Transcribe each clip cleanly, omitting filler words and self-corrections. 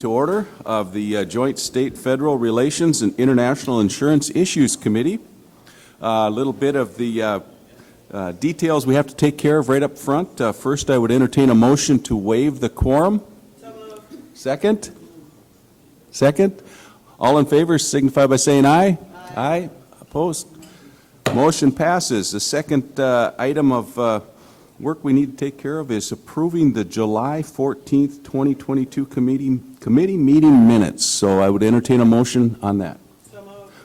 To order of the Joint State-Federal Relations and International Insurance Issues Committee. A little bit of the details we have to take care of right up front. First, I would entertain a motion to waive the quorum. Second? Second? All in favor signify by saying aye. Aye. Opposed? Motion passes. The second item of work we need to take care of is approving the July 14th, 2022 committee meeting minutes. So I would entertain a motion on that.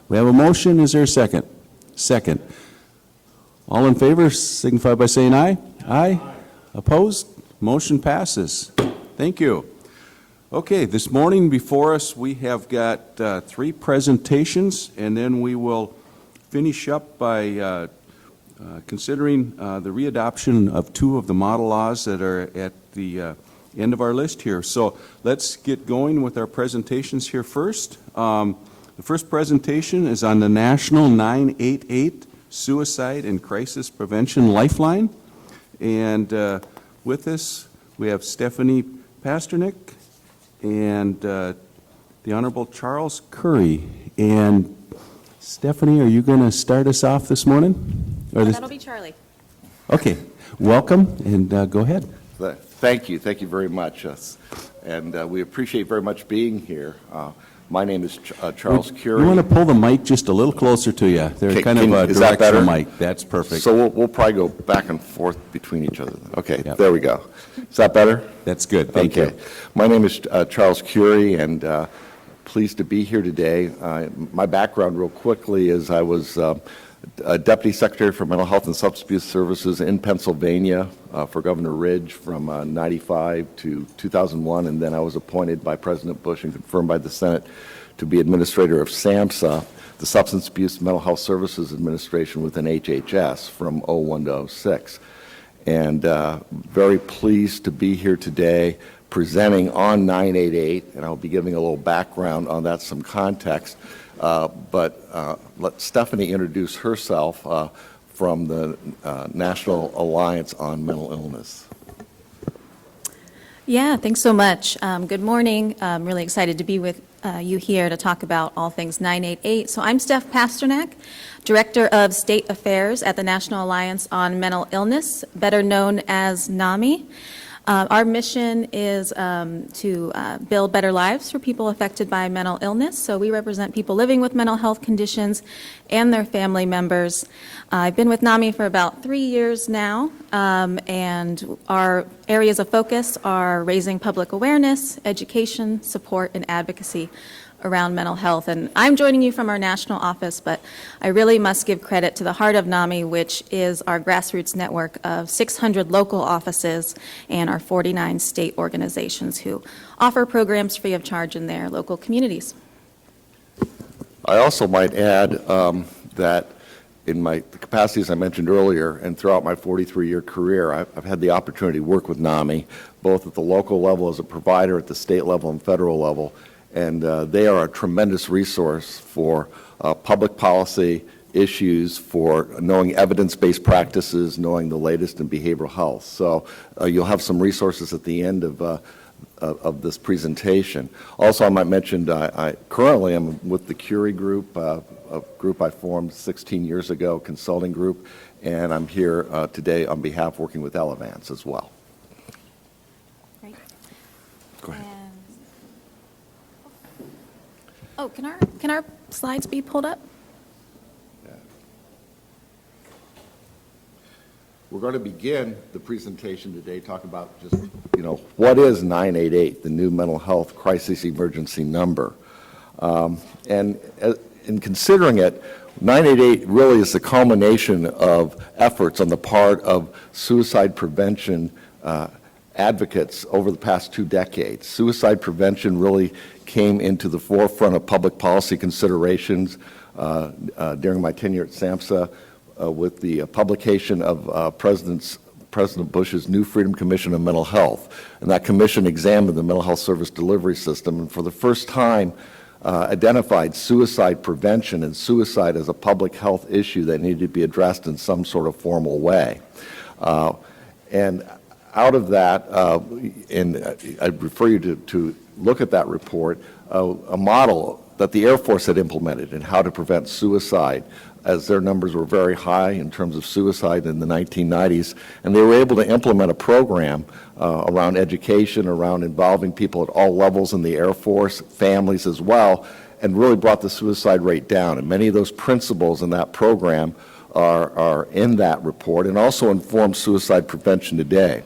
We have a motion. Is there a second? Second. All in favor signify by saying aye. Aye. Opposed? Motion passes. Thank you. Okay, this morning before us we have got 3 presentations, and then we will finish up by considering the readoption of 2 of the model laws that are at the end of our list here. So let's get going with our presentations here first. The first presentation is on the National 988 Suicide and Crisis Prevention Lifeline. And with us we have Stephanie Pasternak and the Honorable Charles Curry. And Stephanie, are you going to start us off this morning? That'll be Charlie. Okay. Welcome, and go ahead. Thank you. Thank you very much. And we appreciate very much being here. My name is Charles Curry. You want to pull the mic just a little closer to you. They're kind of a directional mic. That's perfect. So we'll probably go back and forth between each other. Okay, yep. There we go. Is that better? That's good. Thank you. My name is Charles Curry, and pleased to be here today. My background, real quickly, is I was Deputy Secretary for Mental Health and Substance Abuse Services in Pennsylvania for Governor Ridge from 95 to 2001, and then I was appointed by President Bush and confirmed by the Senate to be Administrator of SAMHSA, the Substance Abuse Mental Health Services Administration within HHS from 01 to 06. And very pleased to be here today presenting on 988, and I'll be giving a little background on that, some context. But let Stephanie introduce herself from the National Alliance on Mental Illness. Yeah, thanks so much. Good morning. I'm really excited to be with you here to talk about all things 988. So I'm Steph Pasternak, Director of State Affairs at the National Alliance on Mental Illness, better known as NAMI. Our mission is to build better lives for people affected by mental illness. So we represent people living with mental health conditions and their family members. I've been with NAMI for about 3 years now, and our areas of focus are raising public awareness, education, support, and advocacy around mental health. And I'm joining you from our national office, but I really must give credit to the heart of NAMI, which is our grassroots network of 600 local offices and our 49 state organizations who offer programs free of charge in their local communities. I also might add that in the capacities I mentioned earlier and throughout my 43-year career, I've had the opportunity to work with NAMI, both at the local level as a provider, at the state level and federal level. And they are a tremendous resource for public policy issues, for knowing evidence-based practices, knowing the latest in behavioral health. So you'll have some resources at the end of this presentation. Also, I might mention I currently am with the Curie Group, a group I formed 16 years ago, consulting group, and I'm here today on behalf working with Elevance as well. Great. Go ahead. Oh, can our slides be pulled up? Yeah. We're going to begin the presentation today talking about just, what is 988, the new mental health crisis emergency number. And in considering it, 988 really is the culmination of efforts on the part of suicide prevention advocates over the past 2 decades. Suicide prevention really came into the forefront of public policy considerations during my tenure at SAMHSA with the publication of President Bush's New Freedom Commission on Mental Health. And that commission examined the mental health service delivery system and for the first time identified suicide prevention and suicide as a public health issue that needed to be addressed in some sort of formal way. And out of that, and I'd refer you to look at that report, a model that the Air Force had implemented in how to prevent suicide, as their numbers were very high in terms of suicide in the 1990s, and they were able to implement a program around education, around involving people at all levels in the Air Force, families as well, and really brought the suicide rate down. And many of those principles in that program are in that report and also inform suicide prevention today.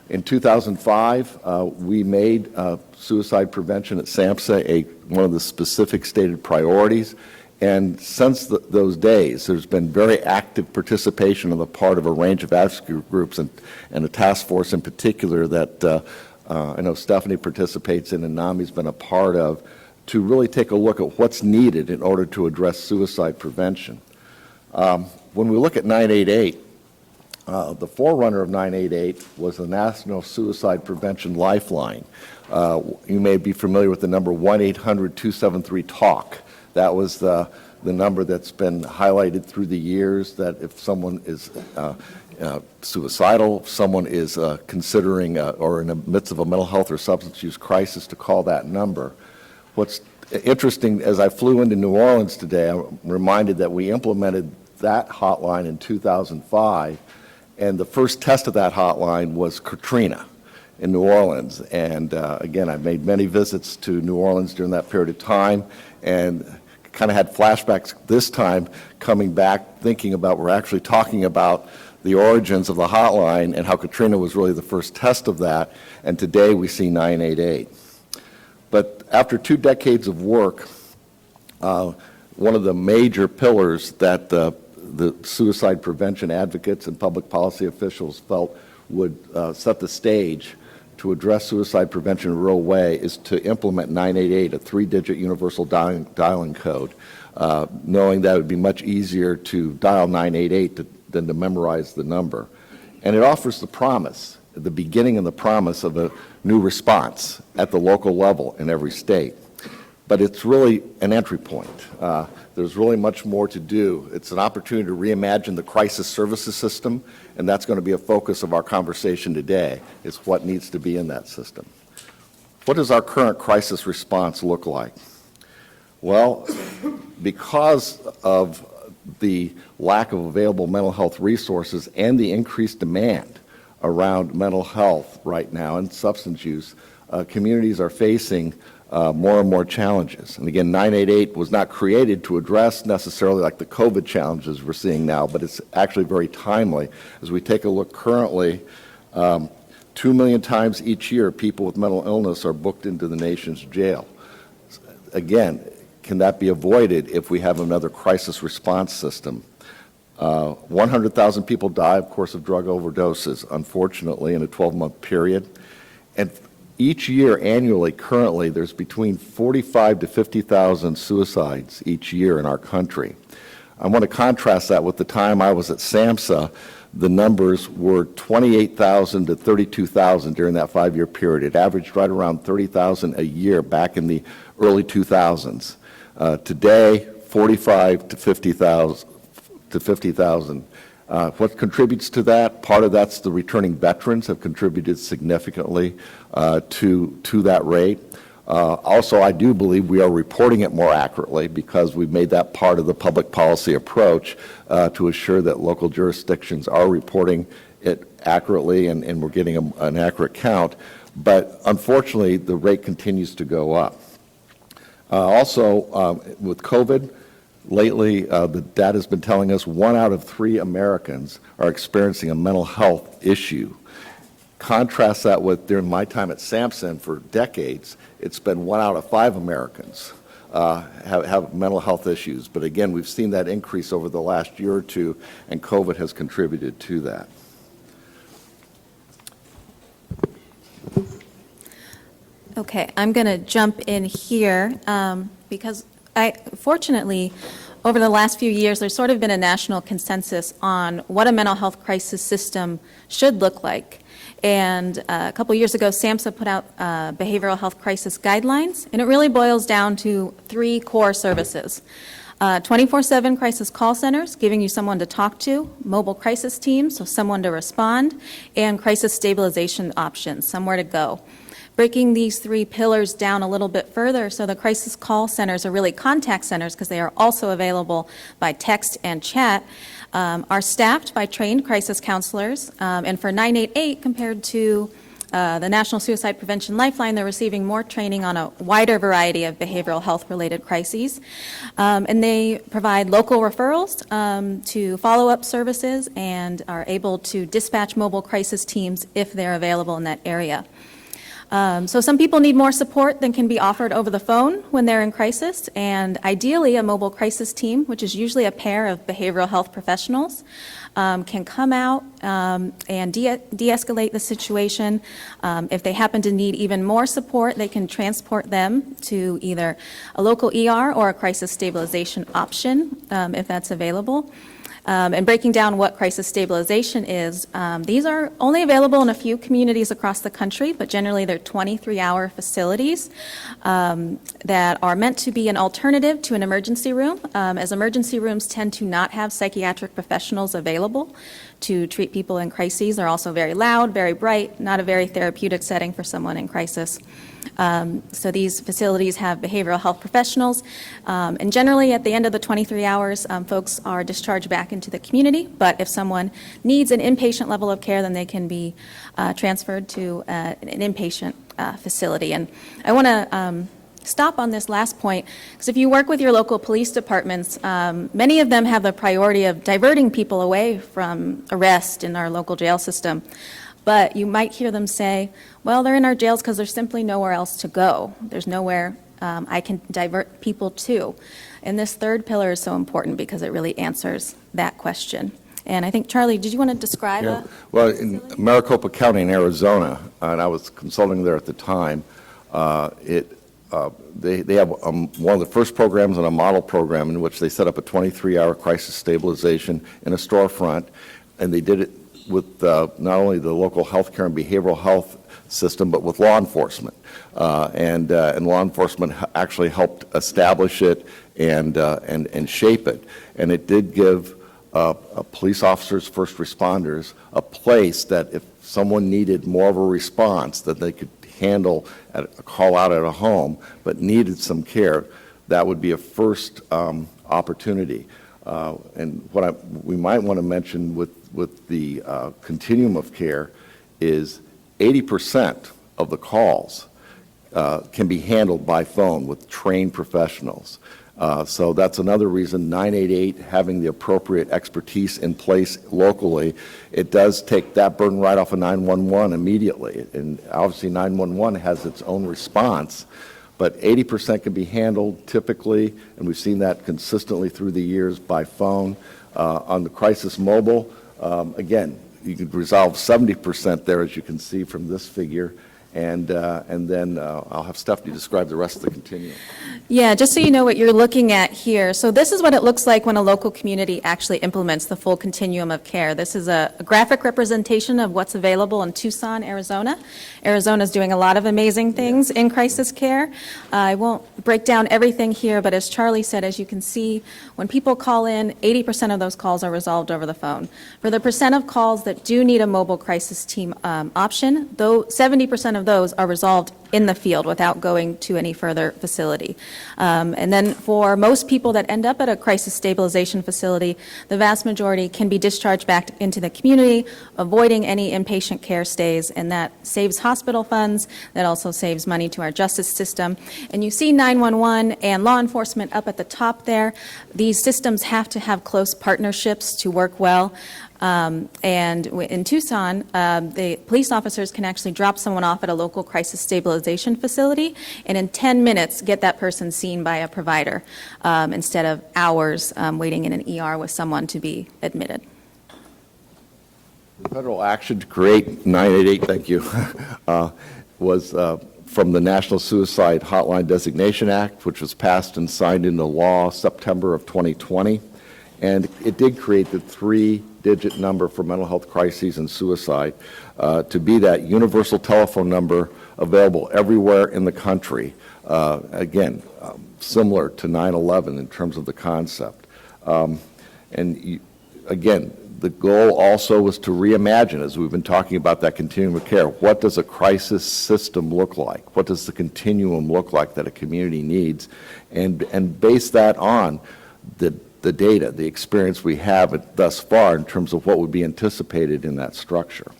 In 2005, we made suicide prevention at SAMHSA one of the specific stated priorities. And since those days, there's been very active participation on the part of a range of advocacy groups and a task force in particular that I know Stephanie participates in and NAMI's been a part of, to really take a look at what's needed in order to address suicide prevention. When we look at 988, the forerunner of 988 was the National Suicide Prevention Lifeline. You may be familiar with the number 1-800-273-TALK. That was the number that's been highlighted through the years, that if someone is suicidal, if someone is considering or in the midst of a mental health or substance use crisis, to call that number. What's interesting, as I flew into New Orleans today, I'm reminded that we implemented that hotline in 2005, and the first test of that hotline was Katrina in New Orleans. And again, I made many visits to New Orleans during that period of time, and kind of had flashbacks this time coming back, thinking about, we're actually talking about the origins of the hotline and how Katrina was really the first test of that, and today we see 988. But after 2 decades of work, one of the major pillars that the suicide prevention advocates and public policy officials felt would set the stage to address suicide prevention in a real way is to implement 988, a 3-digit universal dialing code, knowing that it would be much easier to dial 988 than to memorize the number. And it offers the promise, the beginning and the promise of a new response at the local level in every state. But it's really an entry point. There's really much more to do. It's an opportunity to reimagine the crisis services system, and that's going to be a focus of our conversation today, is what needs to be in that system. What does our current crisis response look like? Well, because of the lack of available mental health resources and the increased demand around mental health right now and substance use, communities are facing more and more challenges. And again, 988 was not created to address necessarily like the COVID challenges we're seeing now, but it's actually very timely. As we take a look currently, 2 million times each year, people with mental illness are booked into the nation's jail. Again, can that be avoided if we have another crisis response system? 100,000 people die, of course, of drug overdoses, unfortunately, in a 12-month period. And each year, annually, currently, there's between 45 to 50,000 suicides each year in our country. I want to contrast that with the time I was at SAMHSA. The numbers were 28,000 to 32,000 during that 5-year period. It averaged right around 30,000 a year back in the early 2000s. Today, 45 to 50,000. What contributes to that? Part of that's the returning veterans have contributed significantly to that rate. Also, I do believe we are reporting it more accurately because we've made that part of the public policy approach to assure that local jurisdictions are reporting it accurately and we're getting an accurate count. But unfortunately, the rate continues to go up. Also, with COVID, lately, the data has been telling us 1 out of 3 Americans are experiencing a mental health issue. Contrast that with during my time at SAMHSA, for decades, it's been 1 out of 5 Americans have mental health issues. But again, we've seen that increase over the last year or two, and COVID has contributed to that. Okay, I'm going to jump in here because fortunately, over the last few years, there's sort of been a national consensus on what a mental health crisis system should look like. And a couple years ago, SAMHSA put out behavioral health crisis guidelines, and it really boils down to 3 core services. 24/7 crisis call centers, giving you someone to talk to, mobile crisis teams, so someone to respond, and crisis stabilization options, somewhere to go. Breaking these three pillars down a little bit further, so the crisis call centers are really contact centers because they are also available by text and chat, are staffed by trained crisis counselors, and for 988 compared to the National Suicide Prevention Lifeline, they're receiving more training on a wider variety of behavioral health-related crises. And they provide local referrals to follow-up services and are able to dispatch mobile crisis teams if they're available in that area. So some people need more support than can be offered over the phone when they're in crisis, and ideally a mobile crisis team, which is usually a pair of behavioral health professionals, can come out and de-escalate the situation. If they happen to need even more support, they can transport them to either a local ER or a crisis stabilization option if that's available. And breaking down what crisis stabilization is, these are only available in a few communities across the country, but generally they're 23-hour facilities that are meant to be an alternative to an emergency room, as emergency rooms tend to not have psychiatric professionals available to treat people in crises. They're also very loud, very bright, not a very therapeutic setting for someone in crisis. So these facilities have behavioral health professionals, and generally at the end of the 23 hours, folks are discharged back into the community, but if someone needs an inpatient level of care, then they can be transferred to an inpatient facility. And I want to stop on this last point, because if you work with your local police departments, many of them have the priority of diverting people away from arrest in our local jail system. But you might hear them say, well, they're in our jails because there's simply nowhere else to go. There's nowhere I can divert people to. And this third pillar is so important because it really answers that question. And I think, Charlie, did you want to describe Yeah. Well, in Maricopa County in Arizona, and I was consulting there at the time, they have one of the first programs and a model program in which they set up a 23-hour crisis stabilization in a storefront, and they did it with not only the local healthcare and behavioral health system, but with law enforcement. And law enforcement actually helped establish it and shape it. And it did give police officers, first responders, a place that if someone needed more of a response that they could handle at a call out at a home, but needed some care, that would be a first opportunity. And what we might want to mention with the continuum of care is 80% of the calls can be handled by phone with trained professionals. So that's another reason 988 having the appropriate expertise in place locally, it does take that burden right off of 911 immediately. And obviously 911 has its own response, but 80% can be handled typically, and we've seen that consistently through the years by phone. On the crisis mobile, again, you could resolve 70% there, as you can see from this figure. And then I'll have Stephanie describe the rest of the continuum. Yeah, just so you know what you're looking at here. So this is what it looks like when a local community actually implements the full continuum of care. This is a graphic representation of what's available in Tucson, Arizona. Arizona is doing a lot of amazing things in crisis care. I won't break down everything here, but as Charlie said, as you can see, when people call in, 80% of those calls are resolved over the phone. For the percent of calls that do need a mobile crisis team option, though 70% of those are resolved in the field without going to any further facility. And then for most people that end up at a crisis stabilization facility, the vast majority can be discharged back into the community, avoiding any inpatient care stays, and that saves hospital funds. That also saves money to our justice system. And you see 911 and law enforcement up at the top there. These systems have to have close partnerships to work well. And in Tucson, the police officers can actually drop someone off at a local crisis stabilization facility and in 10 minutes get that person seen by a provider instead of hours waiting in an ER with someone to be admitted. The federal action to create 988, thank you, was from the National Suicide Hotline Designation Act, which was passed and signed into law September of 2020. And it did create the 3-digit number for mental health crises and suicide to be that universal telephone number available everywhere in the country again, similar to 9/11 in terms of the concept. Again, the goal also was to reimagine, as we've been talking about that continuum of care. What does a crisis system look like? What does the continuum look like that a community needs? And base that on the data, the experience we have thus far in terms of what would be anticipated in that structure.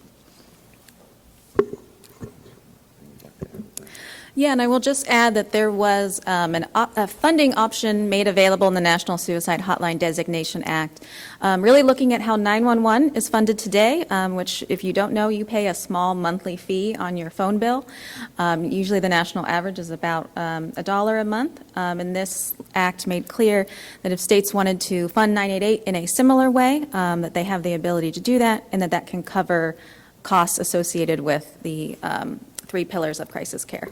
Yeah, and I will just add that there was a funding option made available in the National Suicide Hotline Designation Act, really looking at how 911 is funded today, which, if you don't know, you pay a small monthly fee on your phone bill. Usually the national average is about $1 a month, and this act made clear that if states wanted to fund 988 in a similar way, that they have the ability to do that, and that can cover costs associated with the 3 pillars of crisis care.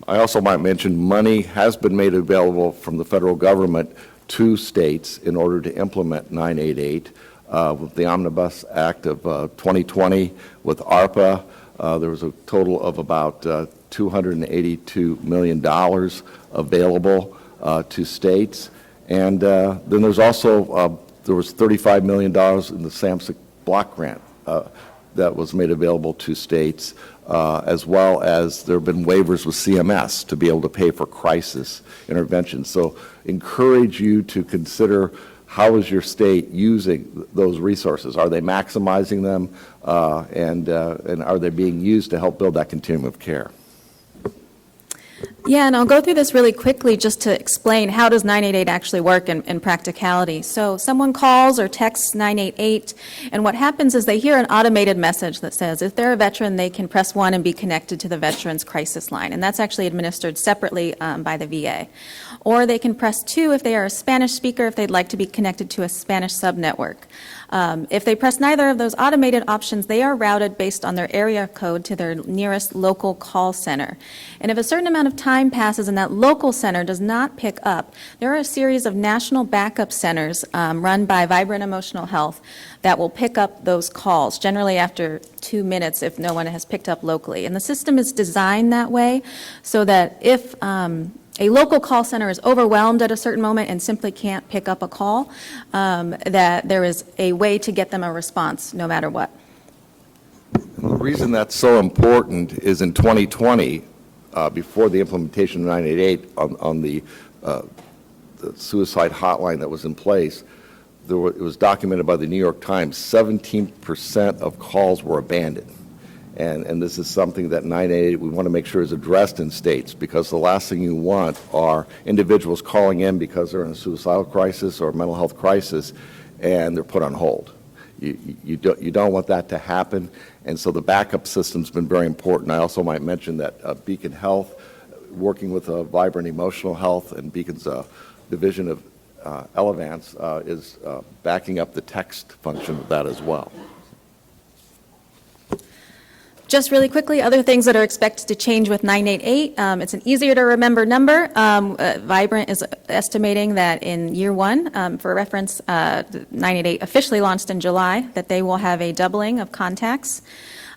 I also might mention money has been made available from the federal government to states in order to implement 988. With the Omnibus Act of 2020, with ARPA, there was a total of about $282 million available to states. And then there's also, there was $35 million in the SAMHSA block grant that was made available to states, as well as there have been waivers with CMS to be able to pay for crisis intervention. So encourage you to consider, how is your state using those resources? Are they maximizing them, and are they being used to help build that continuum of care? Yeah, and I'll go through this really quickly just to explain how does 988 actually work in practicality. So someone calls or texts 988, and what happens is they hear an automated message that says if they're a veteran, they can press 1 and be connected to the Veterans Crisis Line, and that's actually administered separately by the VA. Or they can press 2 if they are a Spanish speaker, if they'd like to be connected to a Spanish subnetwork. If they press neither of those automated options, they are routed based on their area code to their nearest local call center. And if a certain amount of time passes and that local center does not pick up, there are a series of national backup centers run by Vibrant Emotional Health that will pick up those calls, generally after 2 minutes if no one has picked up locally. And the system is designed that way so that if a local call center is overwhelmed at a certain moment and simply can't pick up a call, that there is a way to get them a response no matter what. And the reason that's so important is in 2020, before the implementation of 988 on the suicide hotline that was in place, it was documented by the New York Times, 17% of calls were abandoned. And this is something that 988, we want to make sure is addressed in states, because the last thing you want are individuals calling in because they're in a suicidal crisis or a mental health crisis, and they're put on hold. You don't want that to happen, and so the backup system's been very important. I also might mention that Beacon Health, working with Vibrant Emotional Health and Beacon's division of Elevance, is backing up the text function of that as well. Just really quickly, other things that are expected to change with 988. It's an easier to remember number. Vibrant is estimating that in year 1, for reference, 988 officially launched in July, that they will have a doubling of contacts.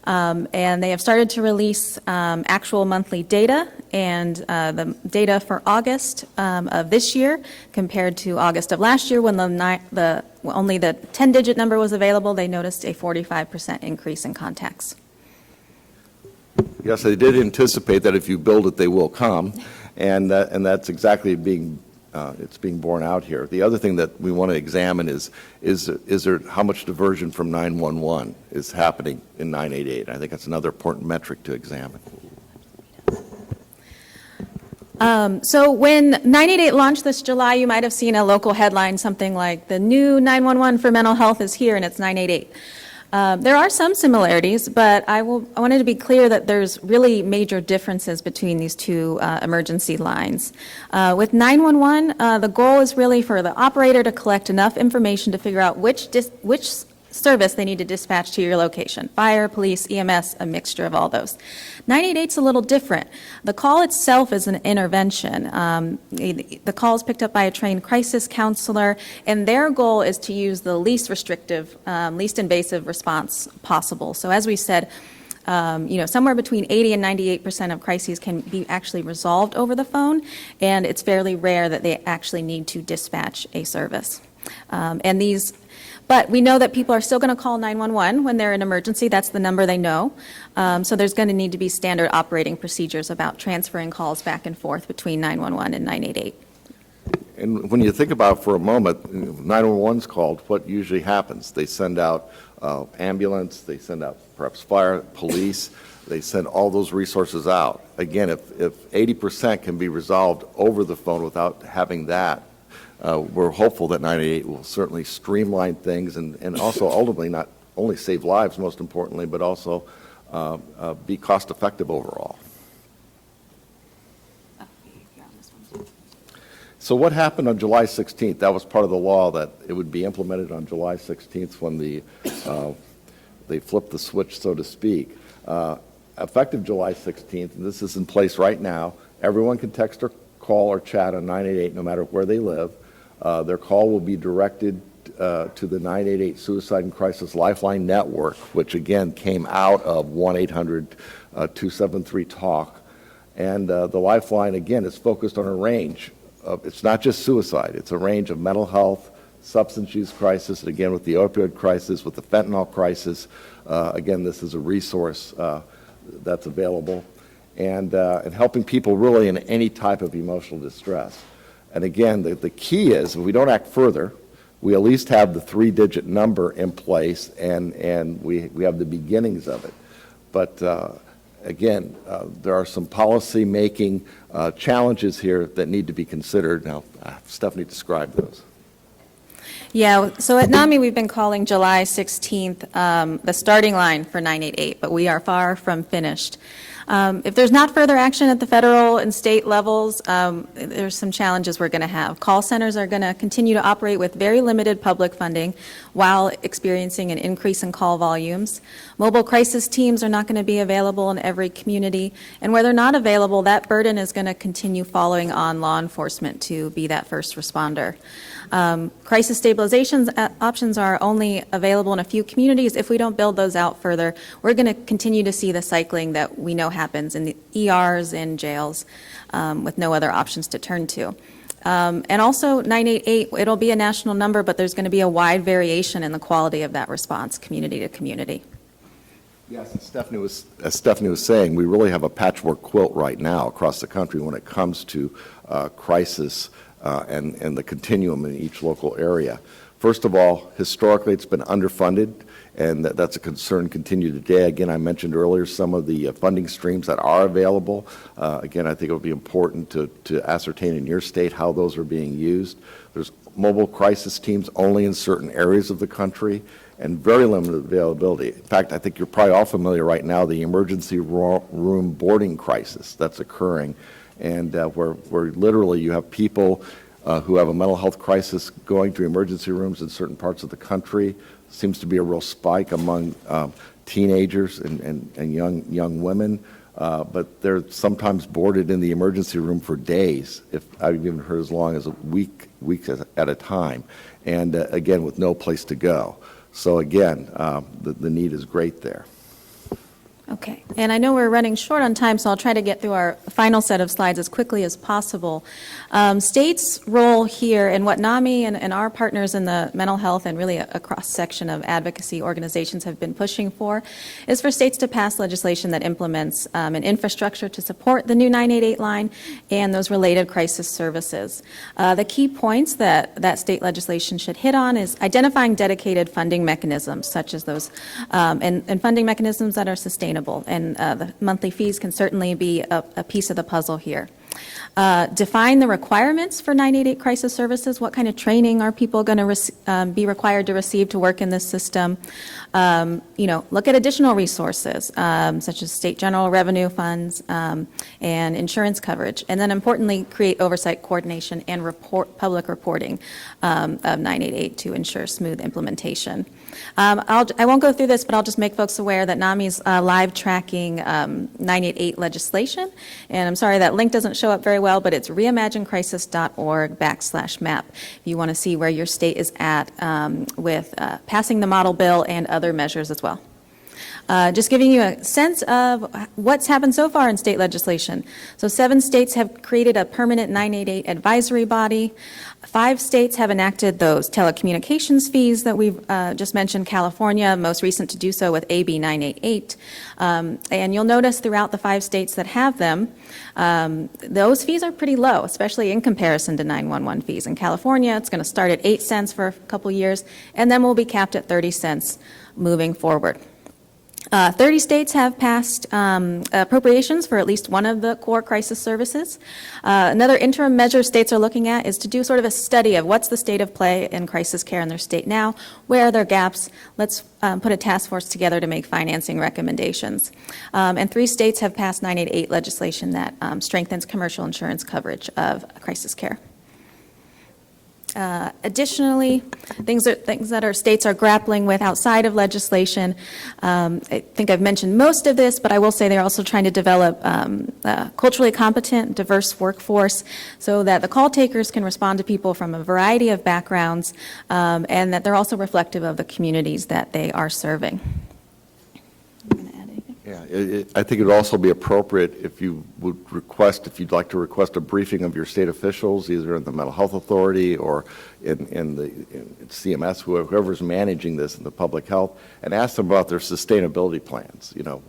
And they have started to release actual monthly data, and the data for August of this year compared to August of last year, when only the 10-digit number was available, they noticed a 45% increase in contacts. Yes, they did anticipate that if you build it, they will come, and that's exactly it's being borne out here. The other thing that we want to examine is there how much diversion from 911 is happening in 988. I think that's another important metric to examine. So when 988 launched this July, you might have seen a local headline, something like, "The new 911 for mental health is here," and it's 988. There are some similarities, but I wanted to be clear that there's really major differences between these two emergency lines. With 911, the goal is really for the operator to collect enough information to figure out which service they need to dispatch to your location. Fire, police, EMS, a mixture of all those. 988's a little different. The call itself is an intervention. The call is picked up by a trained crisis counselor, and their goal is to use the least restrictive, least invasive response possible. So as we said, Somewhere between 80 and 98% of crises can be actually resolved over the phone, and it's fairly rare that they actually need to dispatch a service. But we know that people are still going to call 911 when they're in emergency. That's the number they know. So there's going to need to be standard operating procedures about transferring calls back and forth between 911 and 988. And when you think about it for a moment, 911's called, what usually happens? They send out ambulance, they send out perhaps fire, police, they send all those resources out. Again, if 80% can be resolved over the phone without having that, we're hopeful that 988 will certainly streamline things and also ultimately not only save lives, most importantly, but also be cost-effective overall. So what happened on July 16th? That was part of the law that it would be implemented on July 16th when they flipped the switch, so to speak. Effective July 16th, and this is in place right now, everyone can text or call or chat on 988 no matter where they live. Their call will be directed to the 988 Suicide and Crisis Lifeline Network, which again came out of 1-800-273-TALK. And the Lifeline, again, is focused on a range of, it's not just suicide, it's a range of mental health, substance use crisis, and again with the opioid crisis, with the fentanyl crisis. Again, this is a resource that's available. And helping people really in any type of emotional distress. And again, the key is, if we don't act further, we at least have the 3-digit number in place, and we have the beginnings of it. But again, there are some policy-making challenges here that need to be considered. Now, Stephanie, describe those. Yeah, so at NAMI, we've been calling July 16th the starting line for 988, but we are far from finished. If there's not further action at the federal and state levels, there's some challenges we're going to have. Call centers are going to continue to operate with very limited public funding while experiencing an increase in call volumes. Mobile crisis teams are not going to be available in every community, and where they're not available, that burden is going to continue falling on law enforcement to be that first responder. Crisis stabilization options are only available in a few communities. If we don't build those out further, we're going to continue to see the cycling that we know happens in the ERs and jails with no other options to turn to. And also 988, it'll be a national number, but there's going to be a wide variation in the quality of that response, community to community. Yes, as Stephanie was saying, we really have a patchwork quilt right now across the country when it comes to crisis and the continuum in each local area. First of all, historically it's been underfunded, and that's a concern continued today. Again, I mentioned earlier some of the funding streams that are available. Again, I think it would be important to ascertain in your state how those are being used. There's mobile crisis teams only in certain areas of the country and very limited availability. In fact, I think you're probably all familiar right now, the emergency room boarding crisis that's occurring, and where literally you have people who have a mental health crisis going to emergency rooms in certain parts of the country. Seems to be a real spike among teenagers and young women, but they're sometimes boarded in the emergency room for days, if I've even heard as long as a week at a time, and again with no place to go. So again, the need is great there. Okay, and I know we're running short on time, so I'll try to get through our final set of slides as quickly as possible. States' role here, and what NAMI and our partners in the mental health and really a cross-section of advocacy organizations have been pushing for, is for states to pass legislation that implements an infrastructure to support the new 988 line and those related crisis services. The key points that state legislation should hit on is identifying dedicated funding mechanisms, such as those, and funding mechanisms that are sustainable. And the monthly fees can certainly be a piece of the puzzle here. Define the requirements for 988 crisis services. What kind of training are people going to be required to receive to work in this system? Look at additional resources, such as state general revenue funds and insurance coverage. And then importantly, create oversight, coordination, and public reporting of 988 to ensure smooth implementation. I won't go through this, but I'll just make folks aware that NAMI's live tracking 988 legislation. And I'm sorry that link doesn't show up very well, but it's reimaginecrisis.org/map if you want to see where your state is at with passing the model bill and other measures as well. Just giving you a sense of what's happened so far in state legislation. So 7 states have created a permanent 988 advisory body. 5 states have enacted those telecommunications fees that we've just mentioned. California, most recent to do so with AB 988. And you'll notice throughout the 5 states that have them, those fees are pretty low, especially in comparison to 911 fees. In California, it's going to start at 8 cents for a couple years, and then we'll be capped at 30 cents moving forward. 30 states have passed appropriations for at least one of the core crisis services. Another interim measure states are looking at is to do sort of a study of what's the state of play in crisis care in their state now, where are their gaps. Let's put a task force together to make financing recommendations. And 3 states have passed 988 legislation that strengthens commercial insurance coverage of crisis care. Additionally, things that our states are grappling with outside of legislation. I think I've mentioned most of this, but I will say they're also trying to develop a culturally competent, diverse workforce so that the call takers can respond to people from a variety of backgrounds and that they're also reflective of the communities that they are serving. Yeah, I think it would also be appropriate if you would request, if you'd like to request a briefing of your state officials, either in the Mental Health Authority or in CMS, whoever's managing this in the public health, and ask them about their sustainability plans. You know,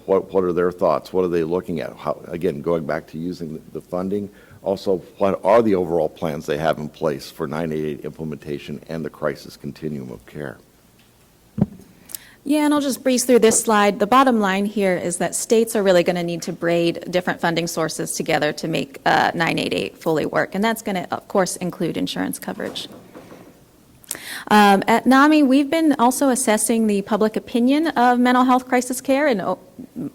what are their thoughts? What are they looking at? How, again, going back to using the funding. Also, what are the overall plans they have in place for 988 implementation and the crisis continuum of care? Yeah, and I'll just breeze through this slide. The bottom line here is that states are really going to need to braid different funding sources together to make 988 fully work, and that's going to, of course, include insurance coverage. At NAMI, we've been also assessing the public opinion of mental health crisis care, and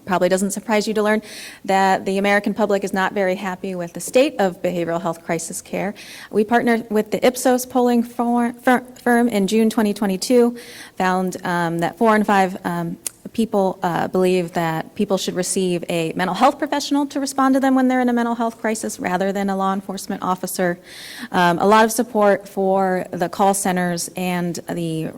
probably doesn't surprise you to learn that the American public is not very happy with the state of behavioral health crisis care. We partnered with the Ipsos polling firm in June 2022, found that 4 in 5 people believe that people should receive a mental health professional to respond to them when they're in a mental health crisis rather than a law enforcement officer. A lot of support for the call centers and the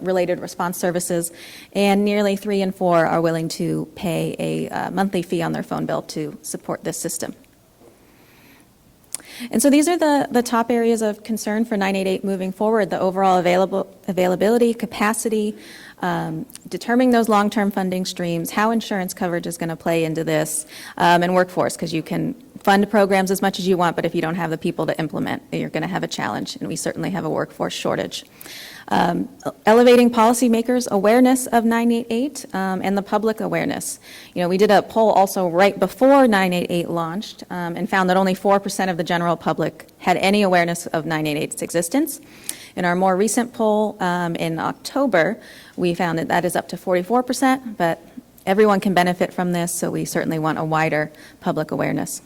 related response services, and nearly 3 in 4 are willing to pay a monthly fee on their phone bill to support this system. And so these are the top areas of concern for 988 moving forward: the overall availability, capacity, determining those long-term funding streams, how insurance coverage is going to play into this, and workforce, because you can fund programs as much as you want, but if you don't have the people to implement, you're going to have a challenge, and we certainly have a workforce shortage. Elevating policymakers' awareness of 988 and the public awareness. You know, we did a poll also right before 988 launched and found that only 4% of the general public had any awareness of 988's existence. In our more recent poll in October, we found that is up to 44%, but everyone can benefit from this, so we certainly want a wider public awareness.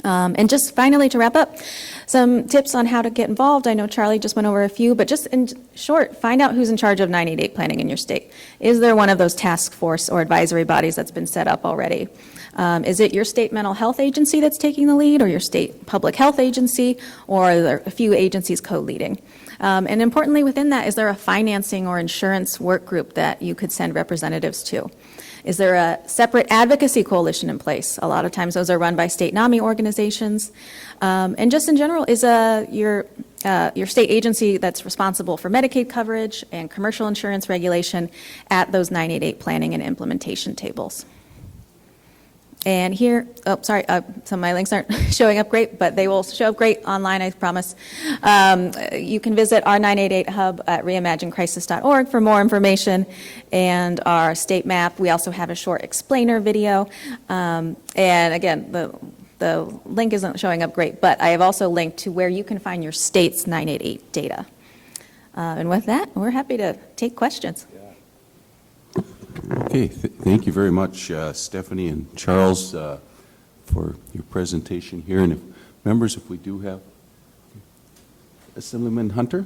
And just finally, to wrap up, some tips on how to get involved. I know Charlie just went over a few, but just in short, find out who's in charge of 988 planning in your state. Is there one of those task force or advisory bodies that's been set up already? Is it your state mental health agency that's taking the lead, or your state public health agency, or are there a few agencies co-leading? And importantly within that, is there a financing or insurance work group that you could send representatives to? Is there a separate advocacy coalition in place? A lot of times those are run by state NAMI organizations. And just in general, is your state agency that's responsible for Medicaid coverage and commercial insurance regulation at those 988 planning and implementation tables? And here, some of my links aren't showing up great, but they will show up great online, I promise. You can visit our 988 hub at reimaginecrisis.org for more information and our state map. We also have a short explainer video. And again, the link isn't showing up great, but I have also linked to where you can find your state's 988 data. And with that, we're happy to take questions. Okay, thank you very much, Stephanie and Charles, for your presentation here. And if we do have Assemblyman Hunter?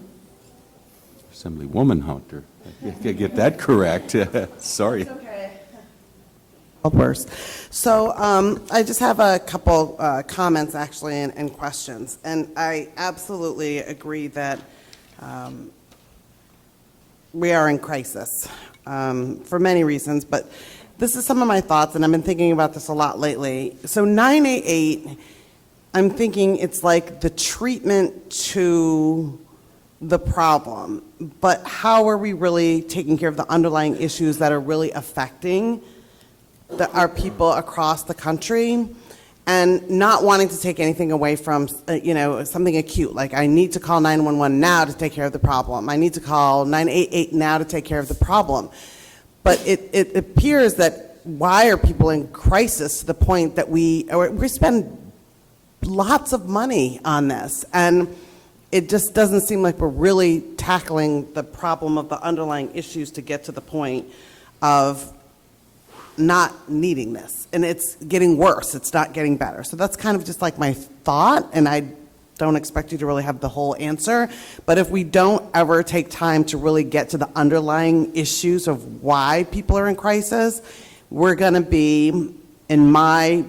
Assemblywoman Hunter. I get that correct. Sorry. It's okay. Worse. So I just have a couple comments, actually, and questions. And I absolutely agree that we are in crisis for many reasons, but this is some of my thoughts, and I've been thinking about this a lot lately. So 988, I'm thinking it's like the treatment to the problem, but how are we really taking care of the underlying issues that are really affecting our people across the country? And not wanting to take anything away from, something acute, like I need to call 911 now to take care of the problem. I need to call 988 now to take care of the problem. But it appears that why are people in crisis to the point that we spend lots of money on this, and it just doesn't seem like we're really tackling the problem of the underlying issues to get to the point of not needing this. And it's getting worse, it's not getting better. So that's kind of just like my thought, and I don't expect you to really have the whole answer. But if we don't ever take time to really get to the underlying issues of why people are in crisis, we're going to be, in my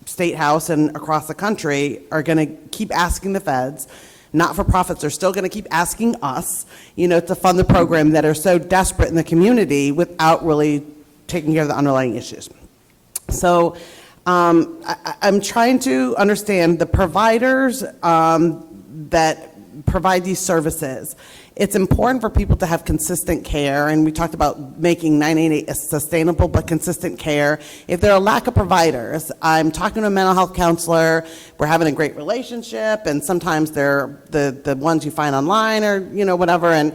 state house and across the country, are going to keep asking the feds. Not-for-profits are still going to keep asking us, to fund the program that are so desperate in the community without really taking care of the underlying issues. So I'm trying to understand the providers that provide these services. It's important for people to have consistent care, and we talked about making 988 a sustainable but consistent care. If there are a lack of providers, I'm talking to a mental health counselor, we're having a great relationship, and sometimes they're the ones you find online or, whatever,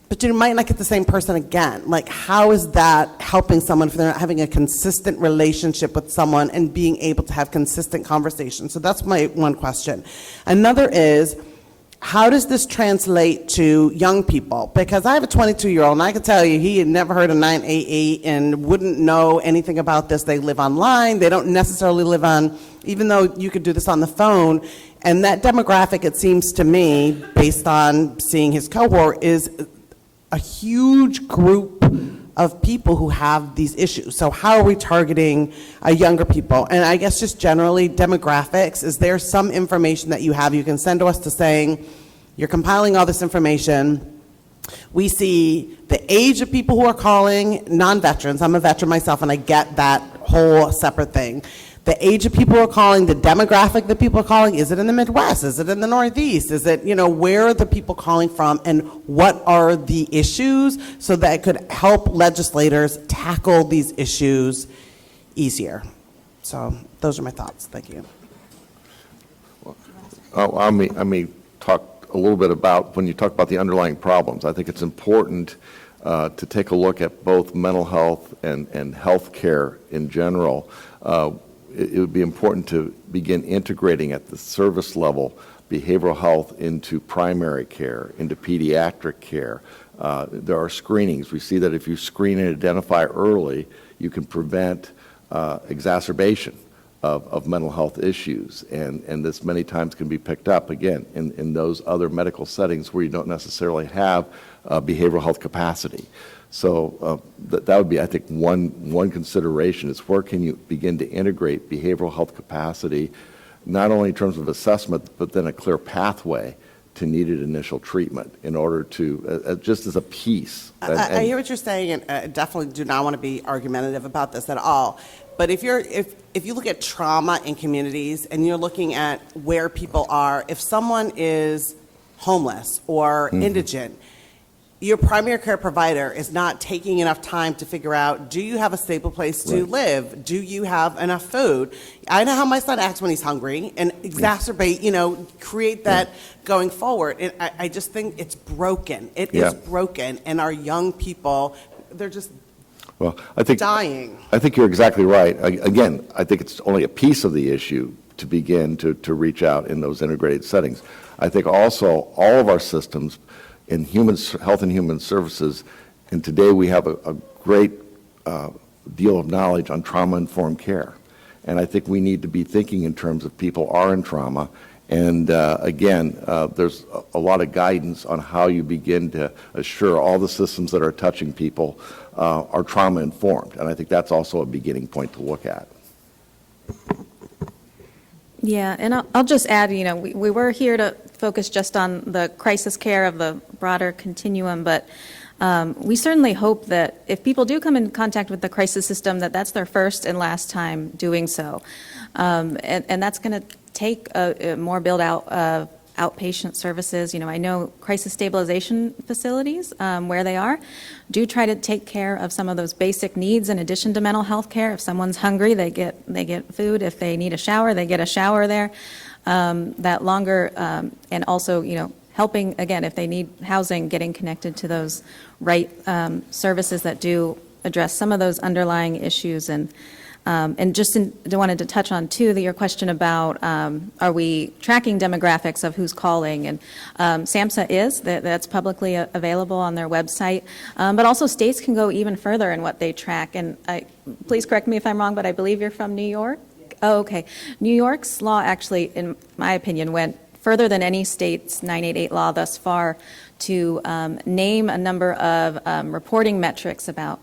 but you might not get the same person again. Like, how is that helping someone if they're not having a consistent relationship with someone and being able to have consistent conversations? So that's my one question. Another is, how does this translate to young people? Because I have a 22-year-old, and I can tell you he had never heard of 988 and wouldn't know anything about this. They live online. They don't necessarily live on, even though you could do this on the phone. And that demographic, it seems to me, based on seeing his cohort, is a huge group of people who have these issues. So how are we targeting younger people? And I guess just generally demographics, is there some information that you have you can send to us to saying, you're compiling all this information, we see the age of people who are calling, non-veterans, I'm a veteran myself and I get that whole separate thing. The age of people who are calling, the demographic that people are calling, is it in the Midwest? Is it in the Northeast? Is it, where are the people calling from, and what are the issues, so that it could help legislators tackle these issues easier? So those are my thoughts. Thank you. I may talk a little bit about, when you talk about the underlying problems, I think it's important to take a look at both mental health and health care in general. It would be important to begin integrating at the service level behavioral health into primary care, into pediatric care. There are screenings. We see that if you screen and identify early, you can prevent exacerbation of mental health issues. And this many times can be picked up, again, in those other medical settings where you don't necessarily have behavioral health capacity. So that would be, I think, one consideration is where can you begin to integrate behavioral health capacity, not only in terms of assessment, but then a clear pathway to needed initial treatment in order to, just as a piece. I hear what you're saying, and I definitely do not want to be argumentative about this at all. But if you look at trauma in communities and you're looking at where people are, if someone is homeless or indigent, your primary care provider is not taking enough time to figure out, do you have a stable place to live? Do you have enough food? I know how my son acts when he's hungry, and exacerbate, create that going forward. And I just think it's broken. It is broken, and our young people, they're just dying. I think you're exactly right. Again, I think it's only a piece of the issue to begin to reach out in those integrated settings. I think also all of our systems in health and human services, and today we have a great deal of knowledge on trauma-informed care. And I think we need to be thinking in terms of people are in trauma. And again, there's a lot of guidance on how you begin to assure all the systems that are touching people are trauma-informed. And I think that's also a beginning point to look at. Yeah, and I'll just add, we were here to focus just on the crisis care of the broader continuum, but We certainly hope that if people do come in contact with the crisis system, that that's their first and last time doing so. And that's going to take a more build out of outpatient services. You know, I know crisis stabilization facilities, where they are, do try to take care of some of those basic needs in addition to mental health care. If someone's hungry, they get food. If they need a shower, they get a shower there. That longer, and also, you know, helping, again, if they need housing, getting connected to those right services that do address some of those underlying issues. And just wanted to touch on, too, your question about are we tracking demographics of who's calling? And SAMHSA is, that's publicly available on their website. But also states can go even further in what they track. And please correct me if I'm wrong, but I believe you're from New York? Oh, okay. New York's law actually, in my opinion, went further than any state's 988 law thus far to name a number of reporting metrics about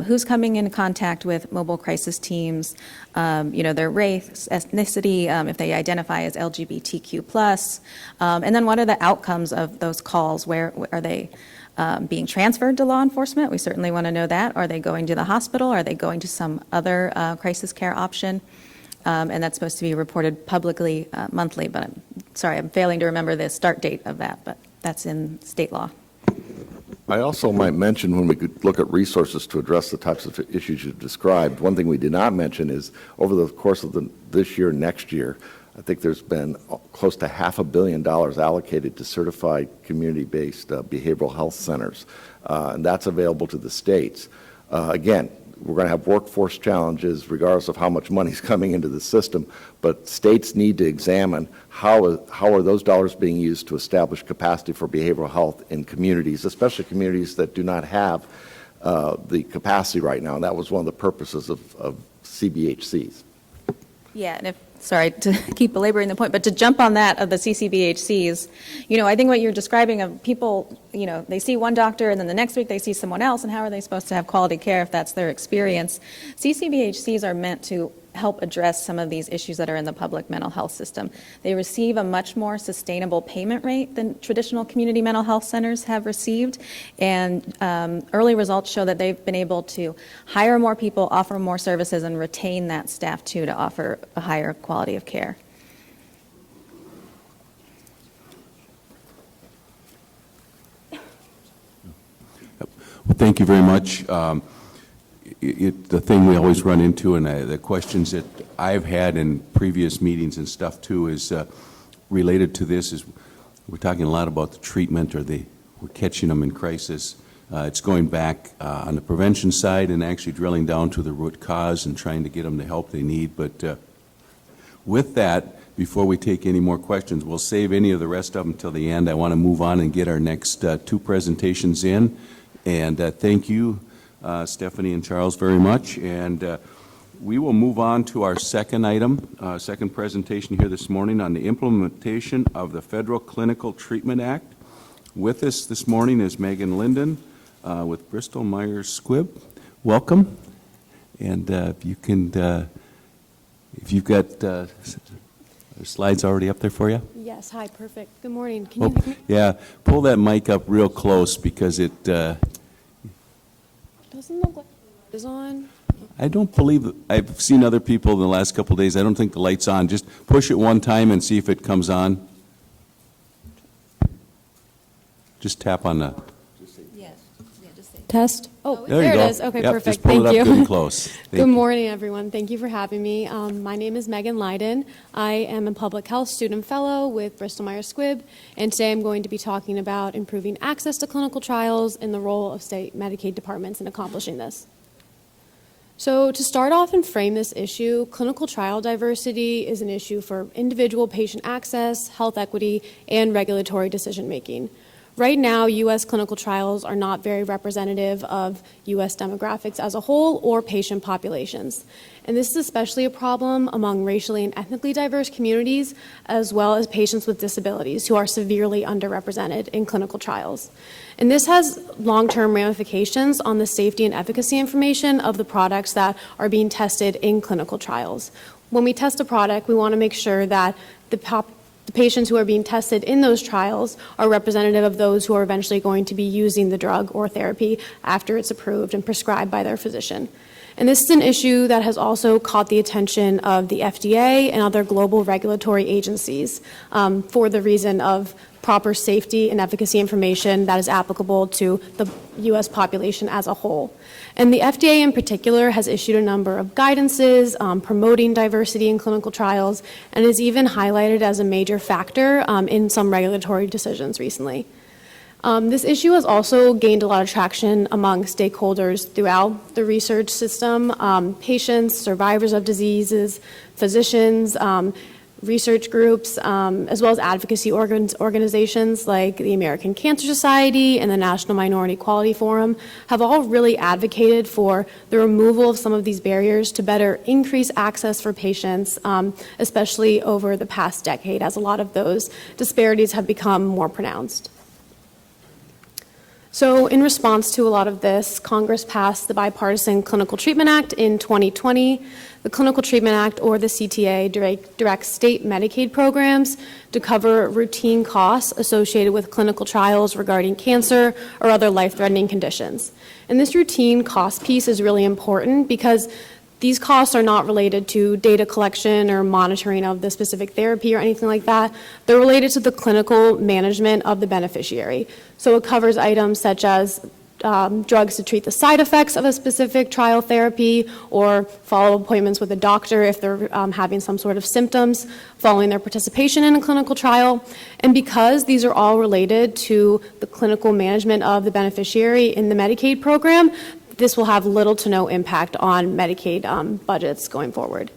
who's coming in contact with mobile crisis teams, you know, their race, ethnicity, if they identify as LGBTQ+, and then what are the outcomes of those calls? Where are they being transferred to law enforcement? We certainly want to know that. Are they going to the hospital? Are they going to some other crisis care option? And that's supposed to be reported publicly monthly, but I'm failing to remember the start date of that, but that's in state law. I also might mention, when we could look at resources to address the types of issues you've described, one thing we did not mention is over the course of this year, next year, I think there's been close to $500 million allocated to certified community-based behavioral health centers, and that's available to the states. Again, we're going to have workforce challenges regardless of how much money is coming into the system, but states need to examine how are those dollars being used to establish capacity for behavioral health in communities, especially communities that do not have the capacity right now, and that was one of the purposes of CBHCs. Yeah, and sorry to keep belaboring the point, but to jump on that of the CCBHCs, you know, I think what you're describing of people, you know, they see one doctor and then the next week they see someone else, and how are they supposed to have quality care if that's their experience? CCBHCs are meant to help address some of these issues that are in the public mental health system. They receive a much more sustainable payment rate than traditional community mental health centers have received, and early results show that they've been able to hire more people, offer more services, and retain that staff too to offer a higher quality of care. Well, thank you very much. The thing we always run into, and the questions that I've had in previous meetings and stuff too, is related to this. Is we're talking a lot about the treatment, or we're catching them in crisis. It's going back on the prevention side and actually drilling down to the root cause and trying to get them the help they need. But with that, before we take any more questions, we'll save any of the rest of them till the end. I want to move on and get our next two presentations in. And thank you, Stephanie and Charles, very much. And we will move on to our second item, second presentation here this morning on the implementation of the Federal Clinical Treatment Act. With us this morning is Megan Linden with Bristol Myers Squibb. Welcome. And if you can, if you've got slides already up there for you? Yes, hi, perfect. Good morning. Can you hear me? Yeah, pull that mic up real close because it Doesn't look like it is on. I don't believe, I've seen other people in the last couple of days, I don't think the light's on. Just push it one time and see if it comes on. Just tap on the... Test? Oh, There you there go. it is. Okay, Yep, perfect. just pull Thank it up you. good and close. Thank Good you. morning, everyone. Thank you for having me. My name is Megan Leiden. I am a public health student fellow with Bristol Myers Squibb, and today I'm going to be talking about improving access to clinical trials and the role of state Medicaid departments in accomplishing this. So to start off and frame this issue, clinical trial diversity is an issue for individual patient access, health equity, and regulatory decision-making. Right now, U.S. clinical trials are not very representative of U.S. demographics as a whole or patient populations. And this is especially a problem among racially and ethnically diverse communities, as well as patients with disabilities who are severely underrepresented in clinical trials. And this has long-term ramifications on the safety and efficacy information of the products that are being tested in clinical trials. When we test a product, we want to make sure that the The patients who are being tested in those trials are representative of those who are eventually going to be using the drug or therapy after it's approved and prescribed by their physician. And this is an issue that has also caught the attention of the FDA and other global regulatory agencies for the reason of proper safety and efficacy information that is applicable to the U.S. population as a whole. And the FDA in particular has issued a number of guidances promoting diversity in clinical trials and is even highlighted as a major factor in some regulatory decisions recently. This issue has also gained a lot of traction among stakeholders throughout the research system, patients, survivors of diseases, physicians, research groups, as well as advocacy organizations like the American Cancer Society and the National Minority Quality Forum have all really advocated for the removal of some of these barriers to better increase access for patients, especially over the past decade, as a lot of those disparities have become more pronounced. So in response to a lot of this, Congress passed the Bipartisan Clinical Treatment Act in 2020. The Clinical Treatment Act, or the CTA, directs state Medicaid programs to cover routine costs associated with clinical trials regarding cancer or other life-threatening conditions. And this routine cost piece is really important because these costs are not related to data collection or monitoring of the specific therapy or anything like that. They're related to the clinical management of the beneficiary. So it covers items such as drugs to treat the side effects of a specific trial therapy or follow-up appointments with a doctor if they're having some sort of symptoms following their participation in a clinical trial. And because these are all related to the clinical management of the beneficiary in the Medicaid program, this will have little to no impact on Medicaid budgets going forward.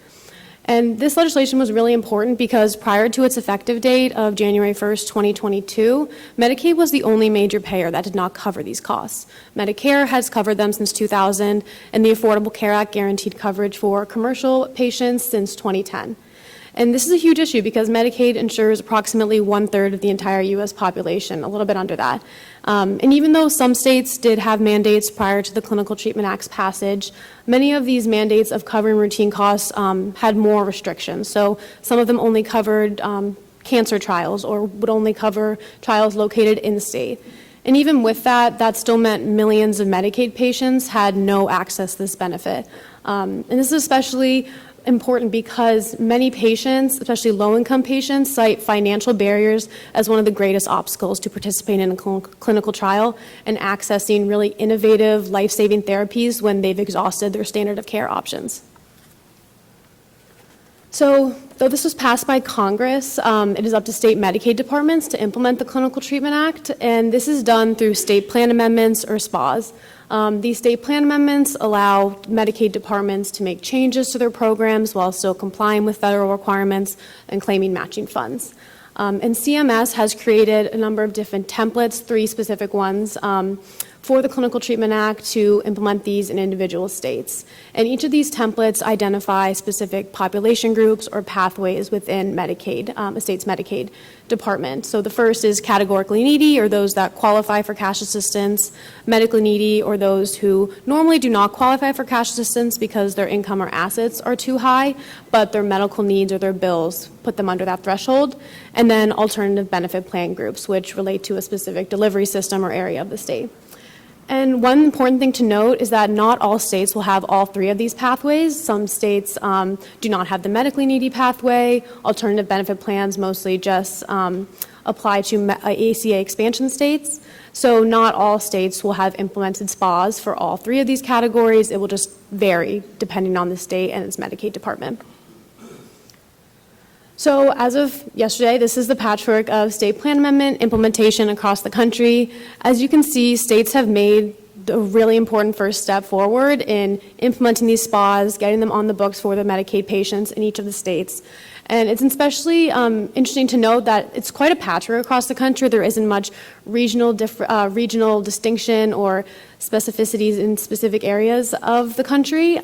And this legislation was really important because prior to its effective date of January 1st, 2022, Medicaid was the only major payer that did not cover these costs. Medicare has covered them since 2000, and the Affordable Care Act guaranteed coverage for commercial patients since 2010. And this is a huge issue because Medicaid insures approximately 1/3 of the entire U.S. population, a little bit under that. And even though some states did have mandates prior to the Clinical Treatment Act's passage, many of these mandates of covering routine costs had more restrictions. So some of them only covered cancer trials or would only cover trials located in the state. And even with that, that still meant millions of Medicaid patients had no access to this benefit. And this is especially important because many patients, especially low-income patients, cite financial barriers as one of the greatest obstacles to participating in a clinical trial and accessing really innovative, life-saving therapies when they've exhausted their standard of care options. So, though this was passed by Congress, it is up to state Medicaid departments to implement the Clinical Treatment Act, and this is done through state plan amendments or SPAs. These state plan amendments allow Medicaid departments to make changes to their programs while still complying with federal requirements and claiming matching funds. And CMS has created a number of different templates, 3 specific ones, for the Clinical Treatment Act to implement these in individual states. And each of these templates identify specific population groups or pathways within Medicaid, a state's Medicaid department. So the first is categorically needy, or those that qualify for cash assistance, medically needy, or those who normally do not qualify for cash assistance because their income or assets are too high, but their medical needs or their bills put them under that threshold. And then alternative benefit plan groups, which relate to a specific delivery system or area of the state. And one important thing to note is that not all states will have all 3 of these pathways. Some states do not have the medically needy pathway. Alternative benefit plans mostly just apply to ACA expansion states. So not all states will have implemented SPAs for all 3 of these categories. It will just vary depending on the state and its Medicaid department. So as of yesterday, this is the patchwork of state plan amendment implementation across the country. As you can see, states have made a really important first step forward in implementing these SPAs, getting them on the books for the Medicaid patients in each of the states. And it's especially interesting to note that it's quite a patchwork across the country. There isn't much regional distinction or specificities in specific areas of the country.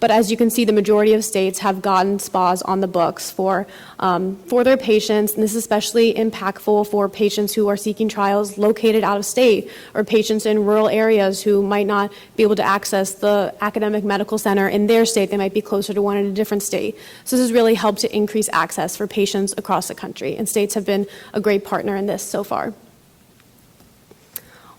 But as you can see, the majority of states have gotten SPAs on the books for their patients, and this is especially impactful for patients who are seeking trials located out of state or patients in rural areas who might not be able to access the academic medical center in their state. They might be closer to one in a different state. So this has really helped to increase access for patients across the country, and states have been a great partner in this so far.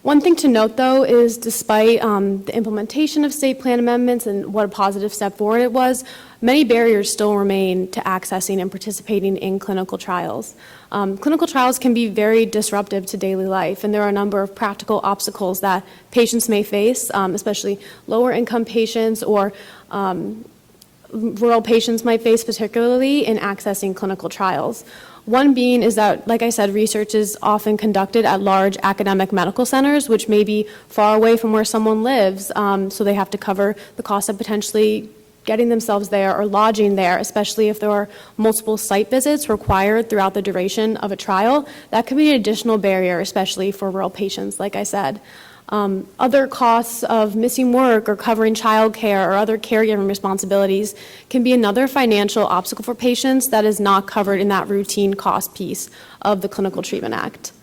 One thing to note, though, is despite the implementation of state plan amendments and what a positive step forward it was, many barriers still remain to accessing and participating in clinical trials. Clinical trials can be very disruptive to daily life, and there are a number of practical obstacles that patients may face, especially lower income patients or rural patients might face, particularly in accessing clinical trials. One being is that, like I said, research is often conducted at large academic medical centers, which may be far away from where someone lives, so they have to cover the cost of potentially getting themselves there or lodging there, especially if there are multiple site visits required throughout the duration of a trial. That could be an additional barrier, especially for rural patients, like I said. Other costs of missing work or covering childcare or other caregiving responsibilities can be another financial obstacle for patients that is not covered in that routine cost piece of the Clinical Treatment Act.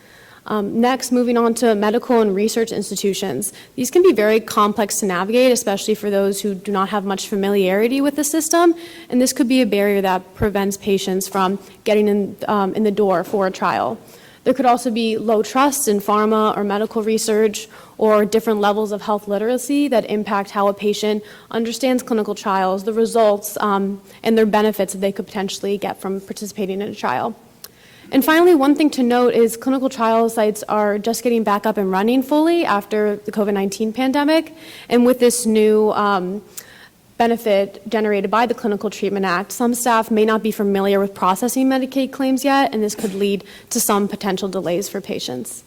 Next, moving on to medical and research institutions. These can be very complex to navigate, especially for those who do not have much familiarity with the system, and this could be a barrier that prevents patients from getting in the door for a trial. There could also be low trust in pharma or medical research or different levels of health literacy that impact how a patient understands clinical trials, the results, and their benefits that they could potentially get from participating in a trial. And finally, one thing to note is clinical trial sites are just getting back up and running fully after the COVID-19 pandemic. And with this new benefit generated by the Clinical Treatment Act, some staff may not be familiar with processing Medicaid claims yet, and this could lead to some potential delays for patients.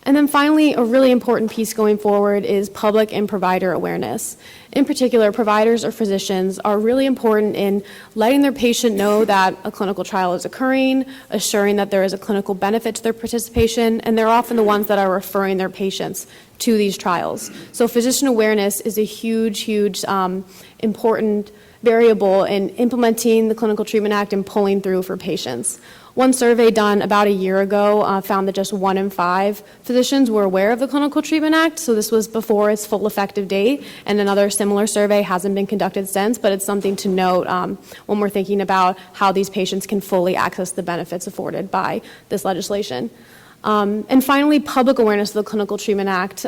And then finally, a really important piece going forward is public and provider awareness. In particular, providers or physicians are really important in letting their patient know that a clinical trial is occurring, assuring that there is a clinical benefit to their participation, and they're often the ones that are referring their patients to these trials. So physician awareness is a huge, important variable in implementing the Clinical Treatment Act and pulling through for patients. One survey done about a year ago found that just 1 in 5 physicians were aware of the Clinical Treatment Act, so this was before its full effective date, and another similar survey hasn't been conducted since, but it's something to note when we're thinking about how these patients can fully access the benefits afforded by this legislation. And finally, public awareness of the Clinical Treatment Act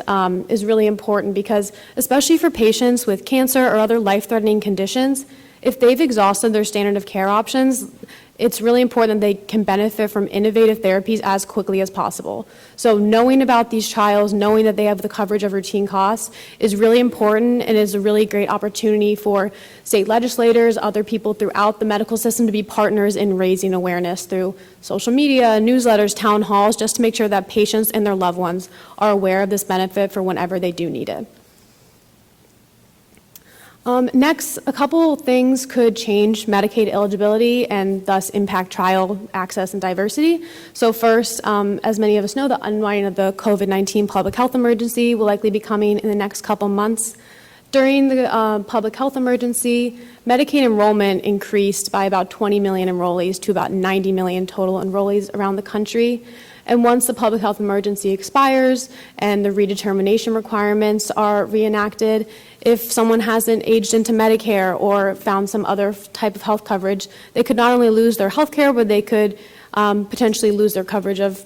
is really important because, especially for patients with cancer or other life-threatening conditions, if they've exhausted their standard of care options, it's really important that they can benefit from innovative therapies as quickly as possible. So knowing about these trials, knowing that they have the coverage of routine costs is really important and is a really great opportunity for state legislators, other people throughout the medical system to be partners in raising awareness through social media, newsletters, town halls, just to make sure that patients and their loved ones are aware of this benefit for whenever they do need it. Next, a couple things could change Medicaid eligibility and thus impact trial access and diversity. So first, as many of us know, the unwinding of the COVID-19 public health emergency will likely be coming in the next couple months. During the public health emergency, Medicaid enrollment increased by about 20 million enrollees to about 90 million total enrollees around the country. And once the public health emergency expires and the redetermination requirements are reenacted, if someone hasn't aged into Medicare or found some other type of health coverage, they could not only lose their health care, but they could potentially lose their coverage of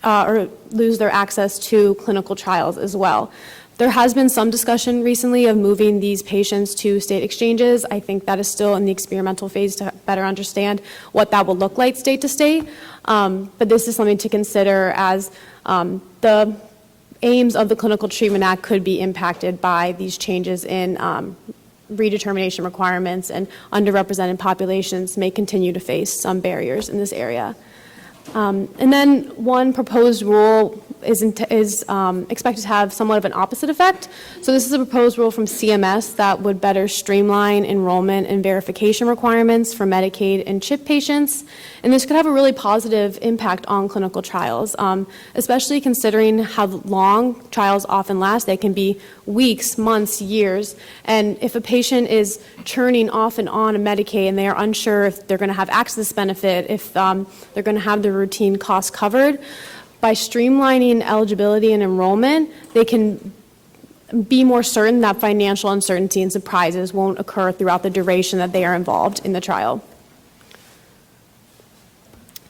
or lose their access to clinical trials as well. There has been some discussion recently of moving these patients to state exchanges. I think that is still in the experimental phase to better understand what that will look like state to state. But this is something to consider as the aims of the Clinical Treatment Act could be impacted by these changes in redetermination requirements, and underrepresented populations may continue to face some barriers in this area. And then one proposed rule is expected to have somewhat of an opposite effect. So this is a proposed rule from CMS that would better streamline enrollment and verification requirements for Medicaid and CHIP patients. And this could have a really positive impact on clinical trials, especially considering how long trials often last. They can be weeks, months, years. And if a patient is churning off and on a Medicaid and they are unsure if they're going to have access to this benefit, if they're going to have their routine costs covered, by streamlining eligibility and enrollment, they can be more certain that financial uncertainty and surprises won't occur throughout the duration that they are involved in the trial.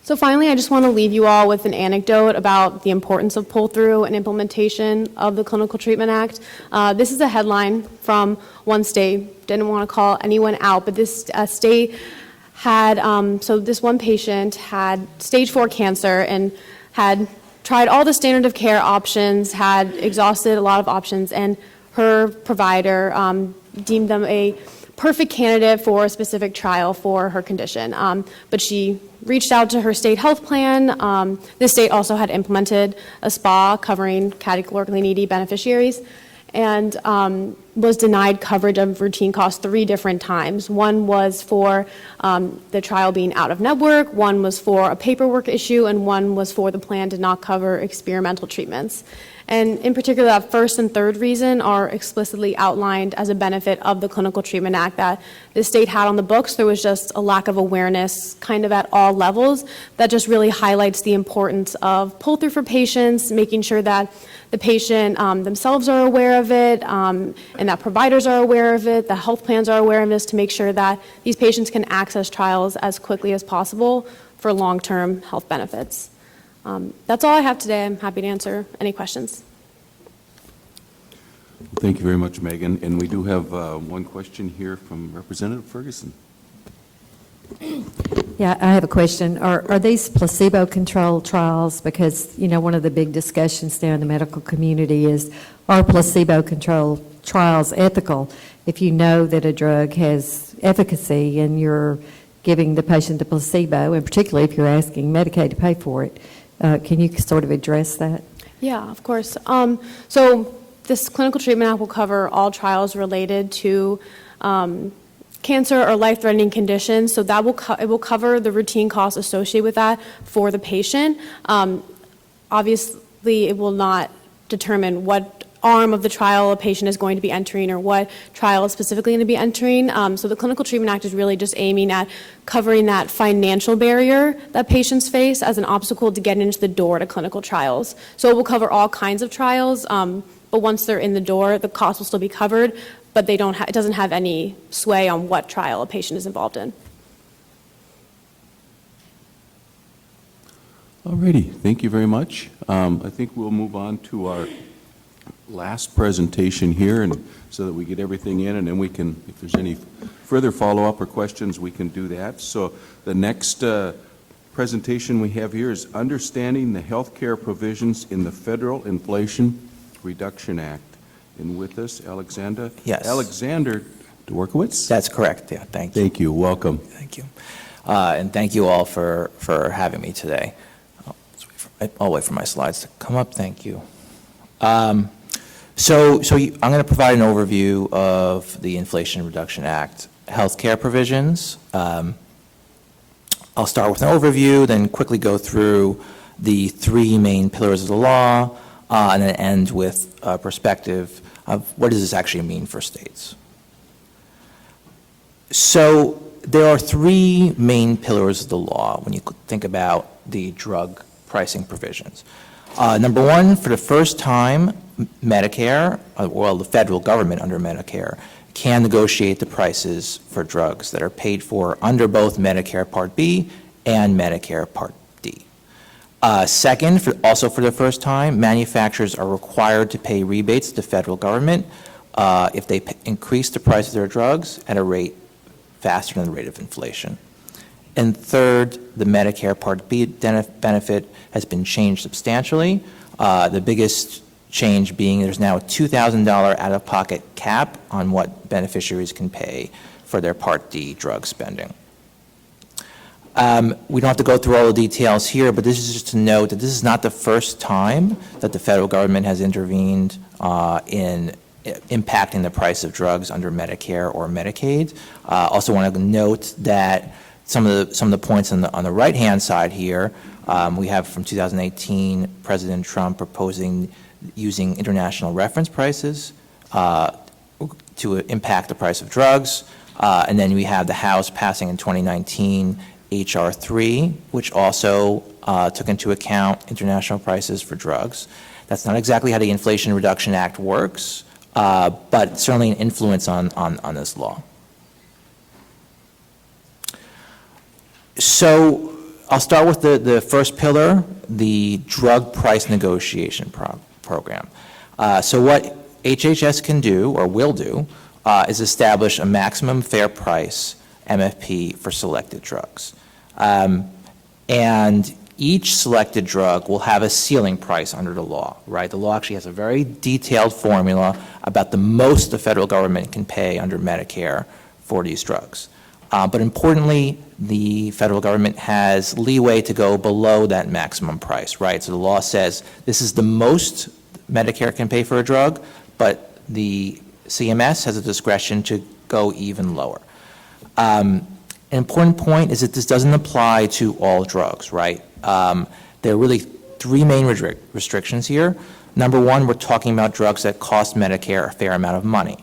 So finally, I just want to leave you all with an anecdote about the importance of pull-through and implementation of the Clinical Treatment Act. This is a headline from one state. Didn't want to call anyone out, but this state had, so this one patient had stage 4 cancer and had tried all the standard of care options, had exhausted a lot of options, and her provider deemed them a perfect candidate for a specific trial for her condition. But she reached out to her state health plan. This state also had implemented a SPA covering categorically needy beneficiaries, and was denied coverage of routine costs 3 different times. One was for the trial being out of network, one was for a paperwork issue, and one was for the plan to not cover experimental treatments. And in particular, that first and third reason are explicitly outlined as a benefit of the Clinical Treatment Act that the state had on the books. There was just a lack of awareness kind of at all levels that just really highlights the importance of pull-through for patients, making sure that the patient themselves are aware of it, and that providers are aware of it, the health plans are aware of this, to make sure that these patients can access trials as quickly as possible for long-term health benefits. That's all I have today. I'm happy to answer any questions. Thank you very much, Megan. And we do have one question here from Representative Ferguson. Yeah, I have a question. Are these placebo-controlled trials? Because, you know, one of the big discussions there in the medical community is, are placebo-controlled trials ethical if you know that a drug has efficacy and you're giving the patient the placebo, and particularly if you're asking Medicaid to pay for it? Can you sort of address that? Yeah, of course. So this Clinical Treatment Act will cover all trials related to cancer or life-threatening conditions, so that it will cover the routine costs associated with that for the patient. Obviously, it will not determine what arm of the trial a patient is going to be entering or what trial is specifically going to be entering. So the Clinical Treatment Act is really just aiming at covering that financial barrier that patients face as an obstacle to getting into the door to clinical trials. So it will cover all kinds of trials, but once they're in the door, the cost will still be covered, but it doesn't have any sway on what trial a patient is involved in. All righty, thank you very much. I think we'll move on to our last presentation here, and so that we get everything in, and then we can, if there's any further follow-up or questions, we can do that. So the next presentation we have here is Understanding the Healthcare Provisions in the Federal Inflation Reduction Act. And with us, Alexander Dworkowitz? That's correct, yeah, thank you. Thank you, welcome. Thank you. And thank you all for having me today. I'll wait for my slides to come up, thank you. So I'm going to provide an overview of the Inflation Reduction Act healthcare provisions. I'll start with an overview, then quickly go through the 3 main pillars of the law, and then end with a perspective of what does this actually mean for states. So there are 3 main pillars of the law when you think about the drug pricing provisions. Number 1, for the first time, Medicare, well, the federal government under Medicare, can negotiate the prices for drugs that are paid for under both Medicare Part B and Medicare Part D. Second, also for the first time, manufacturers are required to pay rebates to the federal government if they increase the price of their drugs at a rate faster than the rate of inflation. And third, the Medicare Part B benefit has been changed substantially. The biggest change being there's now a $2,000 out-of-pocket cap on what beneficiaries can pay for their Part D drug spending. We don't have to go through all the details here, but this is just to note that this is not the first time that the federal government has intervened in impacting the price of drugs under Medicare or Medicaid. Also want to note that some of the points on the right-hand side here, we have from 2018, President Trump proposing using international reference prices to impact the price of drugs. And then we have the House passing in 2019 H.R. 3, which also took into account international prices for drugs. That's not exactly how the Inflation Reduction Act works, but certainly an influence on this law. So I'll start with the first pillar, the drug price negotiation program. So what HHS can do, or will do, is establish a maximum fair price MFP for selected drugs. And each selected drug will have a ceiling price under the law, right? The law actually has a very detailed formula about the most the federal government can pay under Medicare for these drugs. But importantly, the federal government has leeway to go below that maximum price, right? So the law says this is the most Medicare can pay for a drug, but the CMS has a discretion to go even lower. An important point is that this doesn't apply to all drugs, right? There are really three main restrictions here. Number one, we're talking about drugs that cost Medicare a fair amount of money.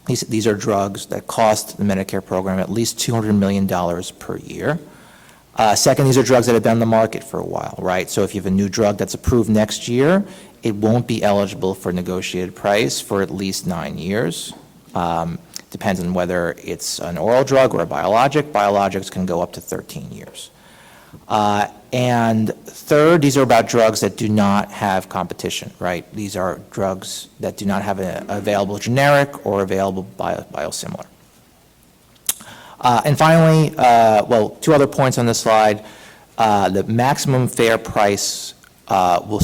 These are drugs that cost the Medicare program at least $200 million per year. Second, these are drugs that have been on the market for a while, right? So if you have a new drug that's approved next year, it won't be eligible for negotiated price for at least 9 years. Depends on whether it's an oral drug or a biologic. Biologics can go up to 13 years. And third, these are about drugs that do not have competition, right? These are drugs that do not have an available generic or available biosimilar. And finally, well, two other points on this slide. The maximum fair price will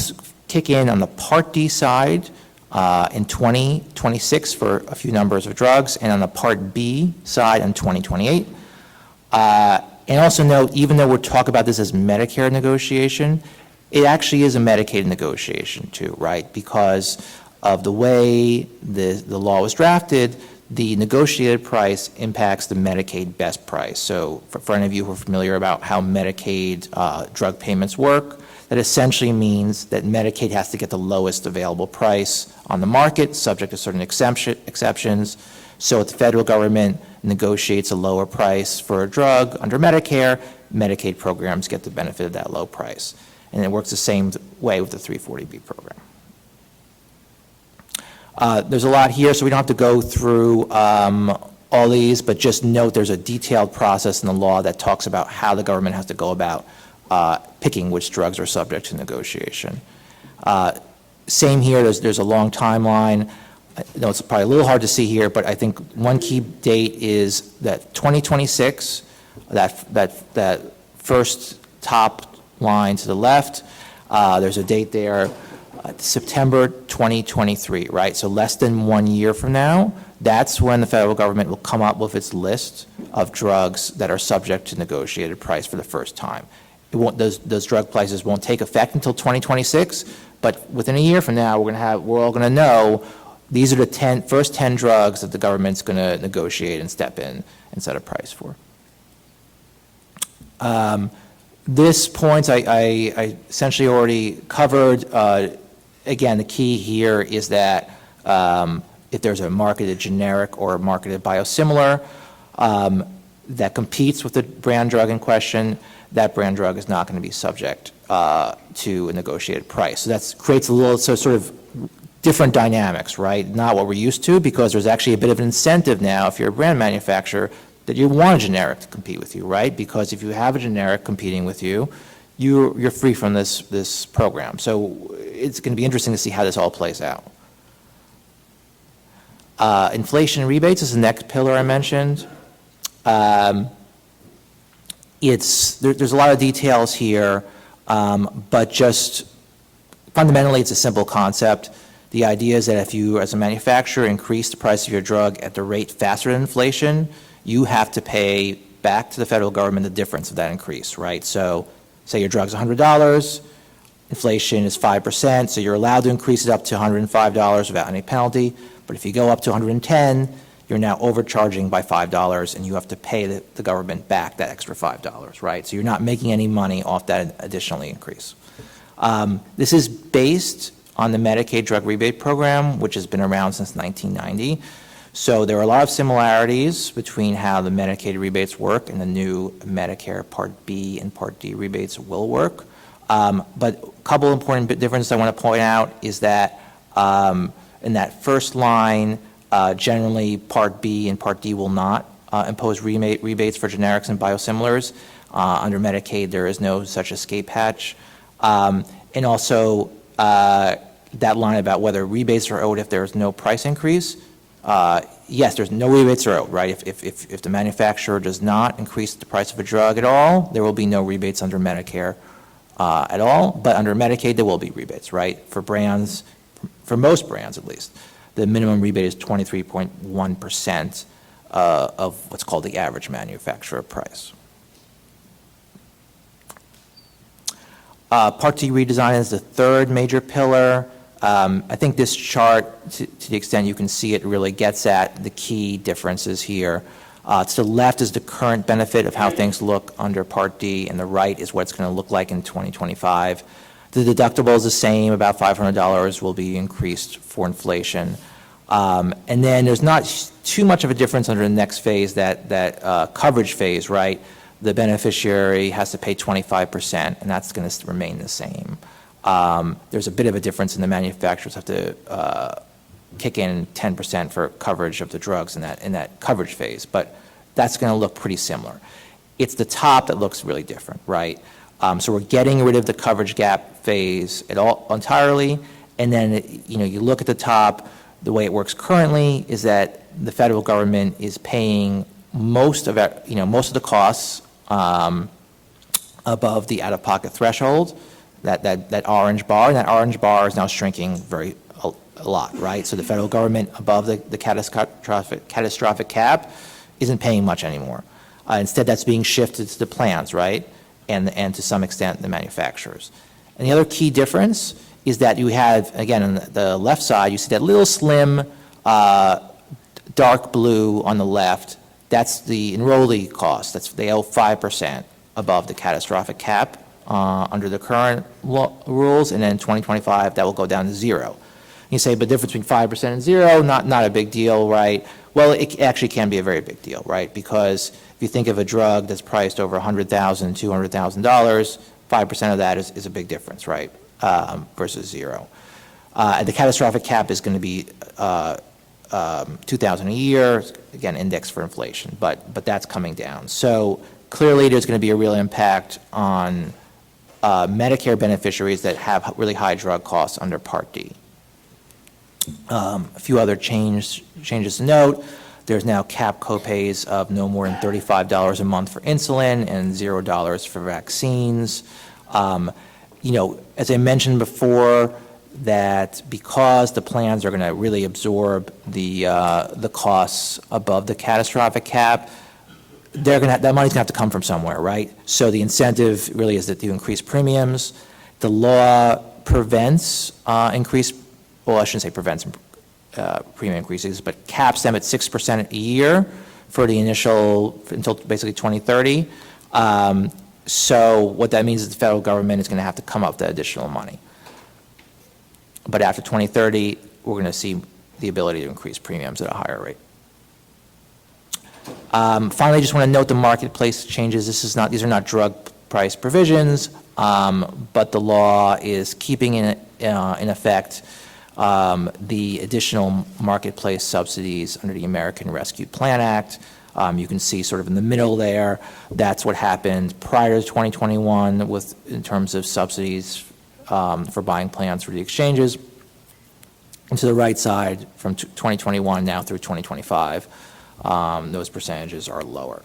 kick in on the Part D side in 2026 for a few numbers of drugs, and on the Part B side in 2028. And also note, even though we're talking about this as Medicare negotiation, it actually is a Medicaid negotiation too, right? Because of the way the law was drafted, the negotiated price impacts the Medicaid best price. So for any of you who are familiar about how Medicaid drug payments work, that essentially means that Medicaid has to get the lowest available price on the market, subject to certain exceptions. So if the federal government negotiates a lower price for a drug under Medicare, Medicaid programs get the benefit of that low price. And it works the same way with the 340B program. There's a lot here, so we don't have to go through all these, but just note there's a detailed process in the law that talks about how the government has to go about picking which drugs are subject to negotiation. Same here, there's a long timeline. I know it's probably a little hard to see here, but I think one key date is that 2026, that first top line to the left, there's a date there, September 2023, right? So less than 1 year from now, that's when the federal government will come up with its list of drugs that are subject to negotiated price for the first time. It won't, those drug prices won't take effect until 2026, but within a year from now, we're all going to know these are the first 10 drugs that the government's going to negotiate and step in and set a price for. This point I essentially already covered. Again, the key here is that if there's a marketed generic or a marketed biosimilar that competes with the brand drug in question, that brand drug is not going to be subject to a negotiated price. So that creates a little sort of different dynamics, right? Not what we're used to, because there's actually a bit of an incentive now, if you're a brand manufacturer, that you want a generic to compete with you, right? Because if you have a generic competing with you, you're free from this program. So it's going to be interesting to see how this all plays out. Inflation rebates is the next pillar I mentioned. There's a lot of details here, but just fundamentally it's a simple concept. The idea is that if you, as a manufacturer, increase the price of your drug at the rate faster than inflation, you have to pay back to the federal government the difference of that increase, right? So say your drug's $100, inflation is 5%, so you're allowed to increase it up to $105 without any penalty. But if you go up to 110, you're now overcharging by $5, and you have to pay the government back that extra $5, right? So you're not making any money off that additional increase. This is based on the Medicaid drug rebate program, which has been around since 1990. So there are a lot of similarities between how the Medicaid rebates work and the new Medicare Part B and Part D rebates will work. But a couple important differences I want to point out is that in that first line, generally Part B and Part D will not impose rebates for generics and biosimilars. Under Medicaid, there is no such escape hatch. And also, that line about whether rebates are owed if there is no price increase, yes, there's no rebates are owed, right? If the manufacturer does not increase the price of a drug at all, there will be no rebates under Medicare at all. But under Medicaid, there will be rebates, right? For brands, for most brands at least, the minimum rebate is 23.1% of what's called the average manufacturer price. Part D redesign is the third major pillar. I think this chart, to the extent you can see it, really gets at the key differences here. To the left is the current benefit of how things look under Part D, and the right is what it's going to look like in 2025. The deductible is the same, about $500 will be increased for inflation. And then there's not too much of a difference under the next phase, that coverage phase, right? The beneficiary has to pay 25%, and that's going to remain the same. There's a bit of a difference in the manufacturers have to kick in 10% for coverage of the drugs in that coverage phase, but that's going to look pretty similar. It's the top that looks really different, right? So we're getting rid of the coverage gap phase entirely, and then you look at the top. The way it works currently is that the federal government is paying most of the costs above the out-of-pocket threshold, that orange bar, and that orange bar is now shrinking a lot, right? So the federal government above the catastrophic cap isn't paying much anymore. Instead, that's being shifted to the plans, right? And to some extent, the manufacturers. And the other key difference is that you have, again, on the left side, you see that little slim dark blue on the left. That's the enrollee cost. They owe 5% above the catastrophic cap under the current rules, and then in 2025, that will go down to 0. You say, but the difference between 5% and 0, not a big deal, right? Well, it actually can be a very big deal, right? Because if you think of a drug that's priced over $100,000, $200,000, 5% of that is a big difference, right? Versus 0. And the catastrophic cap is going to be $2,000 a year, again, indexed for inflation, but that's coming down. So clearly, there's going to be a real impact on Medicare beneficiaries that have really high drug costs under Part D. A few other changes to note. There's now cap copays of no more than $35 a month for insulin and $0 for vaccines. As I mentioned before, that because the plans are going to really absorb the costs above the catastrophic cap, that money's going to have to come from somewhere, right? So the incentive really is that you increase premiums. The law prevents I shouldn't say prevents premium increases, but caps them at 6% a year for the until basically 2030. So what that means is the federal government is going to have to come up with that additional money. But after 2030, we're going to see the ability to increase premiums at a higher rate. Finally, I just want to note the marketplace changes. These are not drug price provisions, but the law is keeping in effect the additional marketplace subsidies under the American Rescue Plan Act. You can see sort of in the middle there, that's what happened prior to 2021 in terms of subsidies for buying plans through the exchanges. And to the right side, from 2021 now through 2025, those percentages are lower.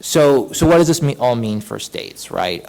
So what does this all mean for states, right?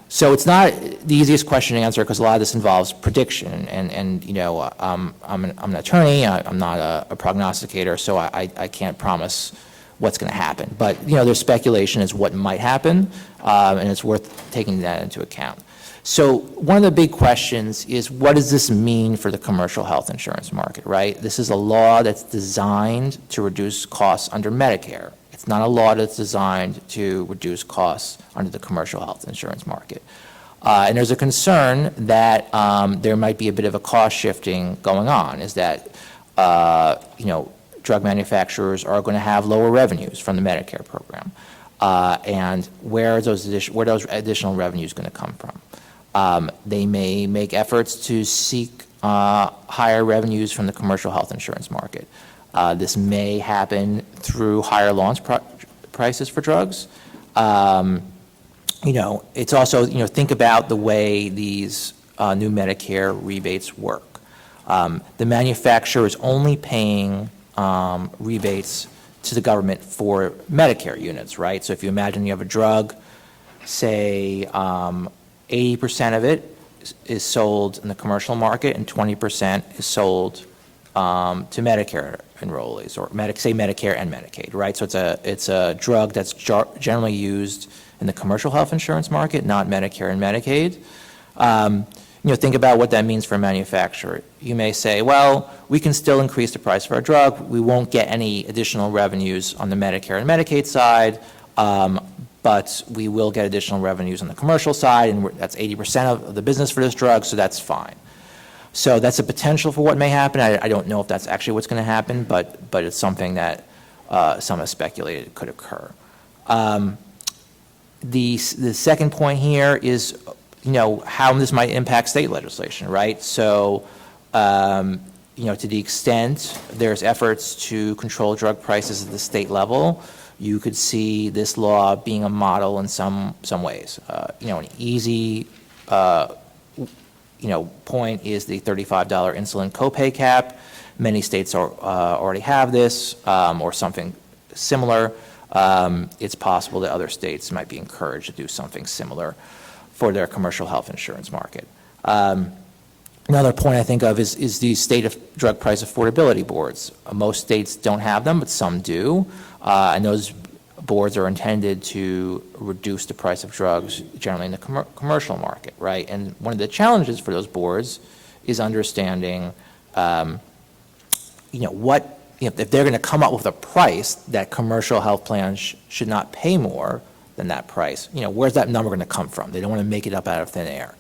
So it's not the easiest question to answer because a lot of this involves prediction, and you know, I'm an attorney, I'm not a prognosticator, so I can't promise what's going to happen. But, you know, there's speculation as what might happen, and it's worth taking that into account. So one of the big questions is, what does this mean for the commercial health insurance market, right? This is a law that's designed to reduce costs under Medicare. It's not a law that's designed to reduce costs under the commercial health insurance market. And there's a concern that there might be a bit of a cost shifting going on, is that, you know, drug manufacturers are going to have lower revenues from the Medicare program. And where are those additional revenues going to come from? They may make efforts to seek higher revenues from the commercial health insurance market. This may happen through higher launch prices for drugs. You know, it's also, you know, think about the way these new Medicare rebates work. The manufacturer is only paying rebates to the government for Medicare units, right? So if you imagine you have a drug, say 80% of it is sold in the commercial market and 20% is sold to Medicare enrollees, or say Medicare and Medicaid, right? So it's a drug that's generally used in the commercial health insurance market, not Medicare and Medicaid. You know, think about what that means for a manufacturer. You may say, well, we can still increase the price of our drug. We won't get any additional revenues on the Medicare and Medicaid side, but we will get additional revenues on the commercial side, and that's 80% of the business for this drug, so that's fine. So that's a potential for what may happen. I don't know if that's actually what's going to happen, but it's something that some have speculated could occur. The second point here is, you know, how this might impact state legislation, right? So, you know, to the extent there's efforts to control drug prices at the state level, you could see this law being a model in some ways. You know, an easy, you know, point is the $35 insulin copay cap. Many states already have this, or something similar. It's possible that other states might be encouraged to do something similar for their commercial health insurance market. Another point I think of is the state of drug price affordability boards. Most states don't have them, but some do. And those boards are intended to reduce the price of drugs generally in the commercial market, right? And one of the challenges for those boards is understanding, you know, what, you know, if they're going to come up with a price that commercial health plans should not pay more than that price, you know, where's that number going to come from? They don't want to make it up out of thin air.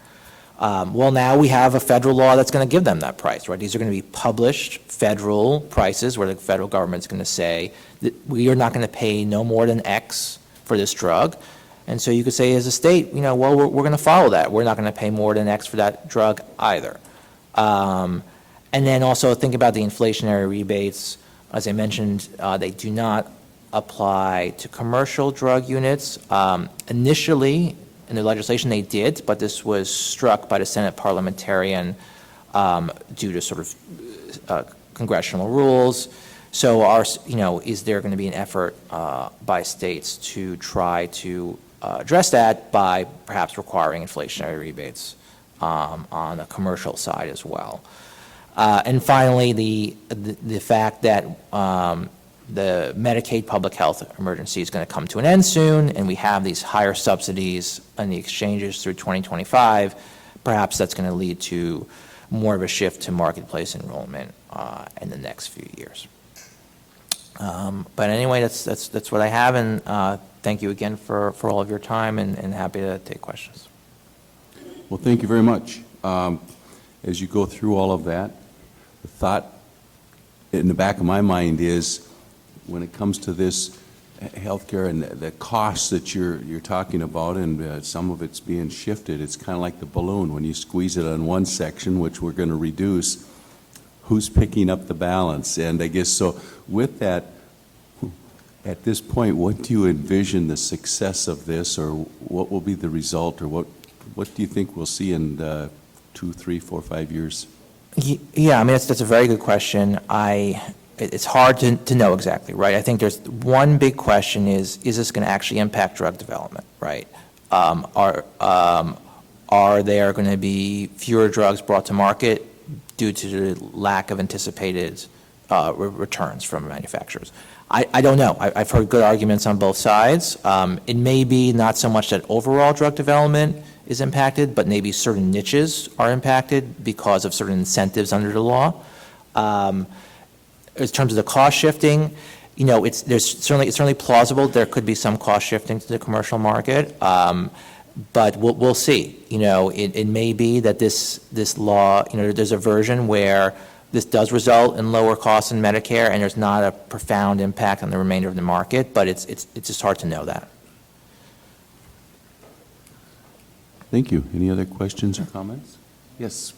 Well, now we have a federal law that's going to give them that price, right? These are going to be published federal prices where the federal government's going to say that we are not going to pay no more than X for this drug. And so you could say as a state, you know, well, we're going to follow that. We're not going to pay more than X for that drug either. And then also think about the inflationary rebates. As I mentioned, they do not apply to commercial drug units. Initially, in the legislation they did, but this was struck by the Senate parliamentarian due to sort of congressional rules. So you know, is there going to be an effort by states to try to address that by perhaps requiring inflationary rebates on the commercial side as well? And finally, the fact that the Medicaid public health emergency is going to come to an end soon, and we have these higher subsidies and the exchanges through 2025, perhaps that's going to lead to more of a shift to marketplace enrollment in the next few years. But anyway, that's what I have, and thank you again for all of your time, and happy to take questions. Well, thank you very much. As you go through all of that, the thought in the back of my mind is, when it comes to this healthcare and the costs that you're talking about, and some of it's being shifted, it's kind of like the balloon. When you squeeze it on one section, which we're going to reduce, who's picking up the balance? And I guess so with that, at this point, what do you envision the success of this, or what will be the result, or what do you think we'll see in 2, 3, 4, 5 years? Yeah, I mean, that's a very good question. It's hard to know exactly, right? I think there's one big question is this going to actually impact drug development, right? Are are there going to be fewer drugs brought to market due to the lack of anticipated returns from manufacturers? I don't know. I've heard good arguments on both sides. It may be not so much that overall drug development is impacted, but maybe certain niches are impacted because of certain incentives under the law. In terms of the cost shifting, it's certainly plausible there could be some cost shifting to the commercial market, but we'll see. It may be that this law, there's a version where this does result in lower costs in Medicare, and there's not a profound impact on the remainder of the market, but it's just hard to know that. Thank you. Any other questions or comments? Yes,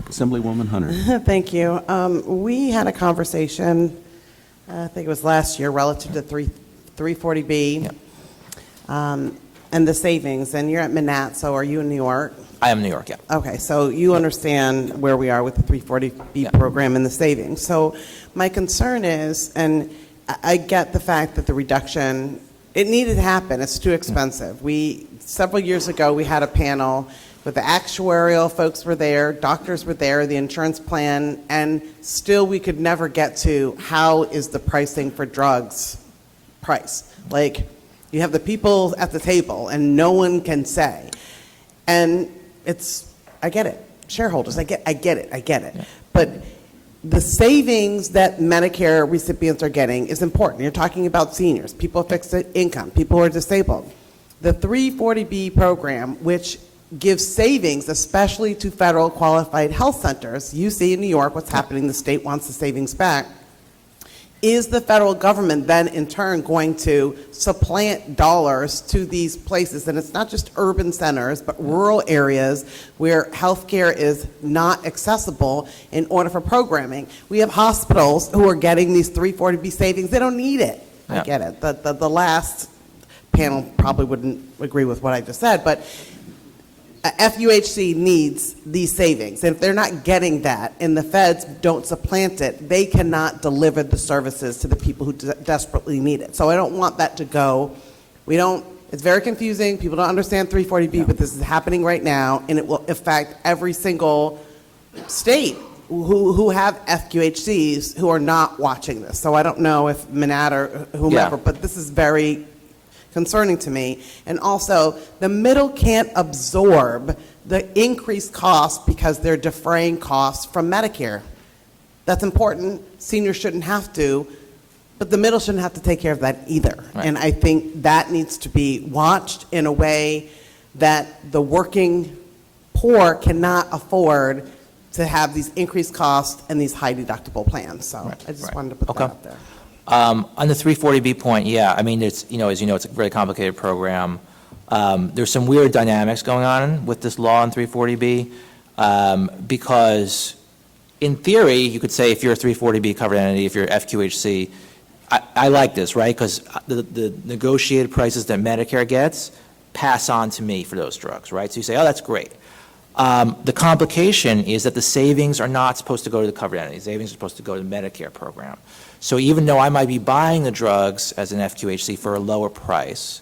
Assemblywoman Hunter. Thank you. We had a conversation, I think it was last year, relative to 340B and the savings. And you're at Manat, so are you in New York? I am in New York, yeah. Okay, so you understand where we are with the 340B program and the savings. So my concern is, and I get the fact that the reduction, it needed to happen. It's too expensive. Several years ago, we had a panel with the actuarial folks were there, doctors were there, the insurance plan, and still we could never get to how is the pricing for drugs priced. Like, you have the people at the table and no one can say. And I get it. Shareholders, I get it. Yeah. But the savings that Medicare recipients are getting is important. You're talking about seniors, people with fixed income, people who are disabled. The 340B program, which gives savings, especially to federal qualified health centers, you see in New York what's happening, the state wants the savings back. Is the federal government then in turn going to supplant dollars to these places? And it's not just urban centers, but rural areas where healthcare is not accessible in order for programming. We have hospitals who are getting these 340B savings. They don't need it. Yeah. I get it. The last panel probably wouldn't agree with what I just said, but FUHC needs these savings. And if they're not getting that and the feds don't supplant it, they cannot deliver the services to the people who desperately need it. So I don't want that to go. It's very confusing. People don't understand 340B, but this is happening right now, and it will affect every single state who have FQHCs who are not watching this. So I don't know if Manat or whomever, but this is very concerning to me. And also, the middle can't absorb the increased costs because they're defraying costs from Medicare. That's important. Seniors shouldn't have to, but the middle shouldn't have to take care of that either. Right. And I think that needs to be watched in a way that the working poor cannot afford to have these increased costs and these high deductible plans. So I just wanted to put that out there. On the 340B point, yeah, I mean, it's, as you know, it's a very complicated program. There's some weird dynamics going on with this law on 340B because in theory, you could say if you're a 340B covered entity, if you're FQHC, I like this, right? Because the negotiated prices that Medicare gets pass on to me for those drugs, right? So you say, oh, that's great. The complication is that the savings are not supposed to go to the covered entity. Savings are supposed to go to the Medicare program. So even though I might be buying the drugs as an FQHC for a lower price,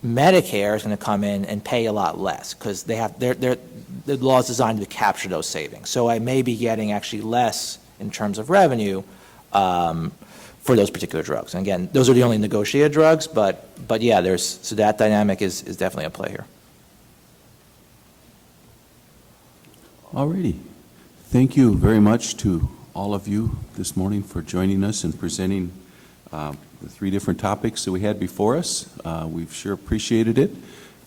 Medicare is going to come in and pay a lot less because the law is designed to capture those savings. So I may be getting actually less in terms of revenue for those particular drugs. And again, those are the only negotiated drugs, but yeah, so that dynamic is definitely at play here. All righty. Thank you very much to all of you this morning for joining us and presenting the three different topics that we had before us. We've sure appreciated it.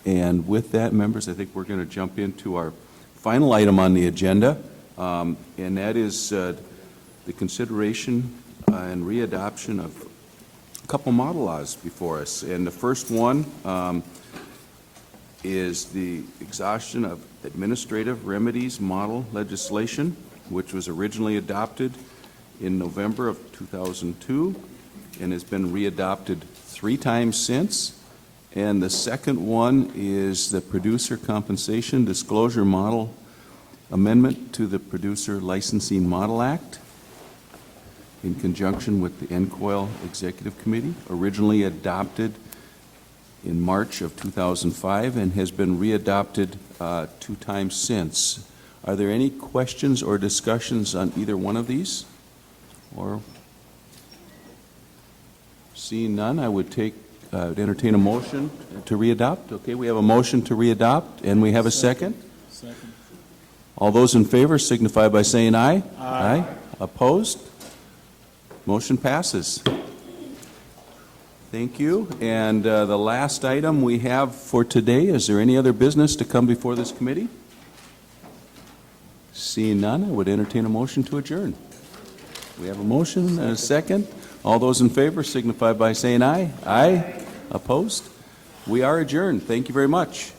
And with that, members, I think we're going to jump into our final item on the agenda, and that is the consideration and readoption of a couple model laws before us. And the first one is the exhaustion of administrative remedies model legislation, which was originally adopted in November of 2002 and has been readopted 3 times since. And the second one is the producer compensation disclosure model amendment to the Producer Licensing Model Act in conjunction with the NCOIL Executive Committee, originally adopted in March of 2005 and has been readopted 2 times since. Are there any questions or discussions on either one of these? Or seeing none, I would entertain a motion to readopt. Okay, we have a motion to readopt, and we have a second. Second. All those in favor signify by saying aye. Aye. Opposed? Motion passes. Thank you. And the last item we have for today, is there any other business to come before this committee? Seeing none, I would entertain a motion to adjourn. We have a motion and a second. All those in favor signify by saying aye. Aye. Opposed? We are adjourned. Thank you very much.